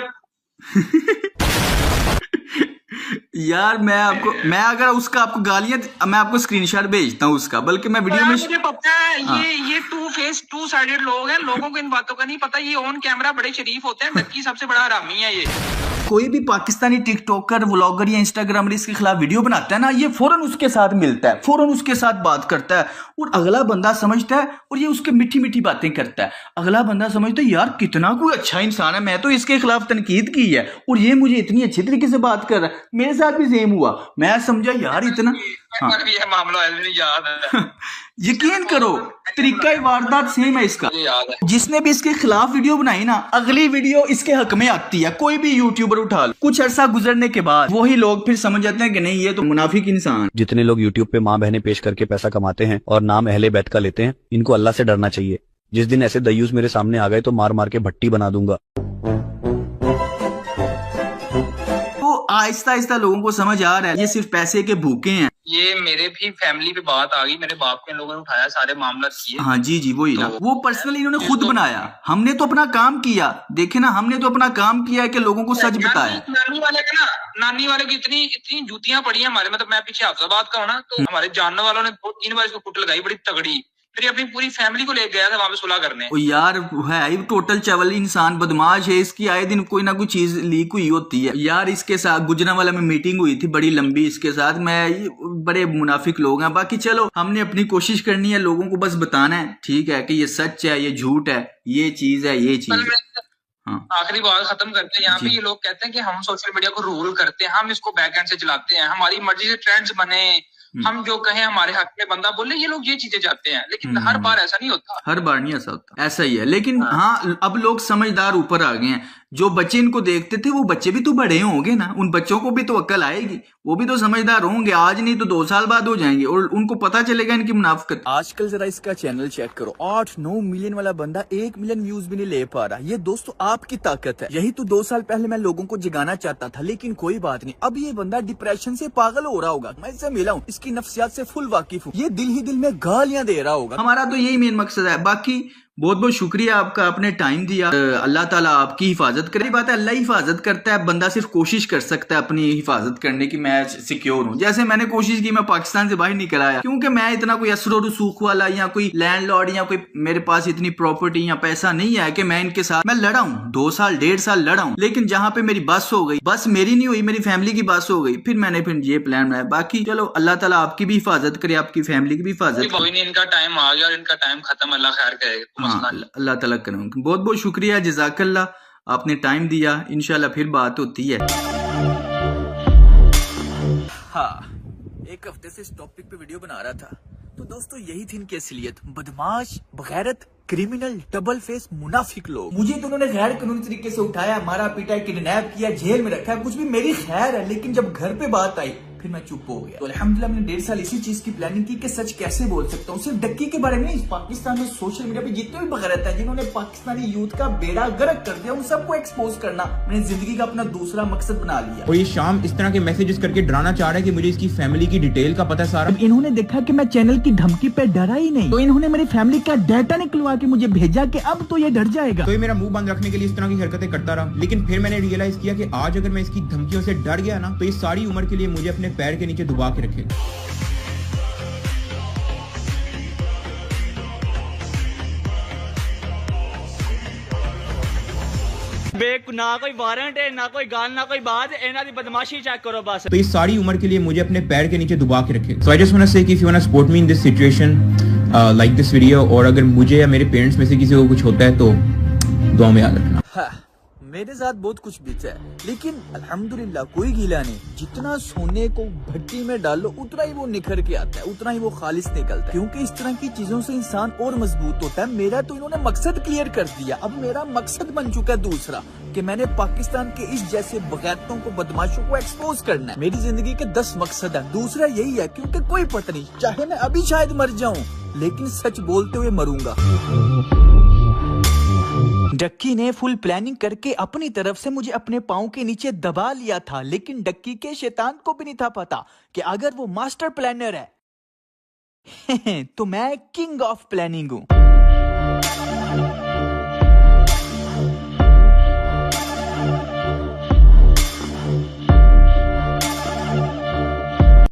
S1: यार मैं अगर उसका आपको गालियां, मैं आपको स्क्रीनशॉट भेजता हूँ उसका, बल्कि मैं वीडियो में
S6: मुझे पता है।
S1: हाँ।
S6: ये टू साइडेड लोग हैं, लोगों को इन बातों का नहीं पता। ये ऑन कैमरा बड़े शरीफ होते हैं। टक्की सबसे बड़ा हरामी है ये।
S1: कोई भी पाकिस्तानी टिकटॉकर, व्लॉगर या इंस्टाग्रामर इसके खिलाफ वीडियो बनाता है ना, ये फौरन उसके साथ मिलता है, फौरन उसके साथ बात करता है, और अगला बंदा समझता है, और ये उसके मीठी मीठी बातें करता है। अगला बंदा समझता है यार कितना कोई अच्छा इंसान है, मैं तो इसके खिलाफ तनकीद की है और ये मुझे इतनी अच्छी तरीके से बात कर रहा है। मेरे साथ भी सेम हुआ, मैं समझा यार इतना। हाँ।
S6: ये मामला याद है।
S1: यकीन करो, तरीका वारदात सेम है इसका। जिसने भी इसके खिलाफ वीडियो बनाई ना, अगली वीडियो इसके हक में आती है। कोई भी यूट्यूबर उठा लो, कुछ अरसा गुजरने के बाद वही लोग फिर समझ जाते हैं कि नहीं ये तो मुनाफिक इंसान।
S23: जितने लोग यूट्यूब पे माँ बहनें पेश करके पैसा कमाते हैं और नाम अहले बैत का लेते हैं, इनको अल्लाह से डरना चाहिए। जिस दिन ऐसे दयूस मेरे सामने आ गए तो मार मार के भट्टी बना दूंगा।
S1: आहिस्ता आहिस्ता लोगों को समझ आ रहा है ये सिर्फ पैसे के भूखे हैं।
S6: ये मेरे भी फैमिली पे बात आ गई, मेरे बाप के लोगों ने उठाया, सारे मामला किए।
S1: हाँ जी वही ना, वो पर्सनली इन्होंने खुद बनाया। हमने तो अपना काम किया, देखे ना, हमने तो अपना काम किया है कि लोगों को सच बताया।
S6: नानी वाले की इतनी जूतियां पड़ी हैं हमारे, मतलब मैं पीछे हाफजाबाद का हूँ ना, तो हमारे जानने वालों ने 2-3 बार इसको कुट लगाई बड़ी तगड़ी। फिर अपनी पूरी फैमिली को ले गया था वहां पे सुलह करने।
S1: ओ यार है टोटल चवल इंसान, बदमाश है। इसकी आए दिन कोई ना कोई चीज लीक हुई होती है यार। इसके साथ गुजरांवाला में मीटिंग हुई थी बड़ी लंबी इसके साथ, मैं बड़े मुनाफिक लोग हैं। बाकी चलो, हमने अपनी कोशिश करनी है, लोगों को बस बताना है, ठीक है, कि ये सच है, ये झूठ है, ये चीज है, ये चीज है। हाँ।
S6: आखिरी बात खत्म करते हैं। यहाँ पे ये लोग कहते हैं कि हम सोशल मीडिया को रूल करते हैं, हम इसको बैकएंड से चलाते हैं, हमारी मर्जी से ट्रेंड्स बने, हम जो कहें हमारे हक में बंदा बोले, ये लोग ये चीजें चाहते हैं। लेकिन हर बार ऐसा नहीं होता,
S1: हर बार नहीं ऐसा होता, ऐसा ही है। लेकिन हाँ, अब लोग समझदार ऊपर आ गए हैं। जो बच्चे इनको देखते थे वो बच्चे भी तो बड़े होंगे ना, उन बच्चों को भी तो अक्ल आएगी, वो भी तो समझदार होंगे। आज नहीं तो 2 साल बाद हो जाएंगे और उनको पता चलेगा इनकी मुनाफिकत। आजकल जरा इसका चैनल चेक करो, 8-9 मिलियन वाला बंदा 1 मिलियन व्यूज भी नहीं ले पा रहा। ये दोस्तों आपकी ताकत है। यही तो 2 साल पहले मैं लोगों को जगाना चाहता था, लेकिन कोई बात नहीं, अब ये बंदा डिप्रेशन से पागल हो रहा होगा। मैं इससे मिला हूँ, इसकी नफ्सियात से फुल वाकिफ हूँ। ये दिल ही दिल में गालियां दे रहा होगा। हमारा तो यही मेन मकसद है। बाकी बहुत बहुत शुक्रिया आपका, आपने टाइम दिया। अल्लाह ताला आपकी हिफाजत करे। बात है, अल्लाह हिफाजत करता है, बंदा सिर्फ कोशिश कर सकता है अपनी हिफाजत करने की। मैं सिक्योर हूँ, जैसे मैंने कोशिश की, मैं पाकिस्तान से बाहर निकल आया, क्योंकि मैं इतना कोई असर रसूख वाला या कोई लैंडलॉर्ड या कोई मेरे पास इतनी प्रॉपर्टी या पैसा नहीं है कि मैं इनके साथ मैं लड़ा हूँ। 2 साल 1.5 साल लड़ा हूँ, लेकिन जहाँ पे मेरी बस हो गई, बस मेरी नहीं हुई, मेरी फैमिली की बस हो गई, फिर मैंने ये प्लान बनाया। बाकी चलो अल्लाह ताला आपकी भी हिफाजत करे, आपकी फैमिली की भी हिफाजत।
S2: कोई नहीं, इनका टाइम आ गया और इनका टाइम खत्म, अल्लाह खैर करेगा।
S1: हाँ, अल्लाह ताला करे। बहुत बहुत शुक्रिया, जज़ाकल्लाह, आपने टाइम दिया। इंशाल्लाह फिर बात होती है। हाँ, एक हफ्ते से इस टॉपिक पे वीडियो बना रहा था, तो दोस्तों यही थी इनकी असलियत। बदमाश, बगैरत, क्रिमिनल, डबल फेस, मुनाफिक लोग। मुझे तो उन्होंने गैर कानूनी तरीके से उठाया, मारा पीटा, किडनैप किया, जेल में रखा, कुछ भी मेरी खैर है, लेकिन जब घर पे बात आई फिर मैं चुप हो गया। तो अल्हम्दुलिल्लाह मैंने 1.5 साल इसी चीज की प्लानिंग की कि सच कैसे बोल सकता हूँ। सिर्फ डक्की के बारे में नहीं, पाकिस्तान में सोशल मीडिया पे जितने भी बगैरत है जिन्होंने पाकिस्तानी यूथ का बेड़ा गर्क कर दिया, उन सबको एक्सपोज करना मैंने जिंदगी का अपना दूसरा मकसद बना लिया।
S6: और ये शाम इस तरह के मैसेजेस करके डराना चाह रहा है कि मुझे इसकी फैमिली की डिटेल का पता सारा।
S14: इन्होंने देखा कि मैं चैनल की धमकी पे डरा ही नहीं, तो इन्होंने मेरी फैमिली का डाटा निकलवा के मुझे भेजा कि अब तो ये डर जाएगा।
S6: तो ये मेरा मुंह बंद रखने के लिए इस तरह की हरकतें करता रहा, लेकिन फिर मैंने रियलाइज किया कि आज अगर मैं इसकी धमकियों से डर गया ना, तो ये सारी उम्र के लिए मुझे अपने पैर के नीचे दबा के रखेगा।
S7: ना कोई वारंट है, ना कोई गाल, ना कोई बात, इन्हां दी बदमाशी चेक करो बस।
S6: तो ये सारी उम्र के लिए मुझे अपने पैर के नीचे दबा के रखे। So I just want to say कि if you want to support me in this situation, like this video, और अगर मुझे या मेरे पेरेंट्स में से किसी को कुछ होता है तो दुआ में याद रखना।
S1: हाँ, मेरे साथ बहुत कुछ बीता है, लेकिन अल्हम्दुलिल्लाह कोई गीला नहीं। जितना सोने को भट्टी में डालो उतना ही वो निखर के आता है, उतना ही वो खालिस निकलता है, क्योंकि इस तरह की चीजों से इंसान और मजबूत होता है। मेरा तो इन्होंने मकसद क्लियर कर दिया। अब मेरा मकसद बन चुका है दूसरा, कि मैंने पाकिस्तान के इस जैसे बगैरतों को, बदमाशों को एक्सपोज करना है। मेरी जिंदगी के 10 मकसद है, दूसरा यही है, क्योंकि कोई पता नहीं, चाहे मैं अभी शायद मर जाऊं, लेकिन सच बोलते हुए मरूंगा। डक्की ने फुल प्लानिंग करके अपनी तरफ से मुझे अपने पाँव के नीचे दबा लिया था, लेकिन डक्की के शैतान को भी नहीं था पता कि अगर वो मास्टर प्लानर है तो मैं किंग ऑफ प्लानिंग हूँ।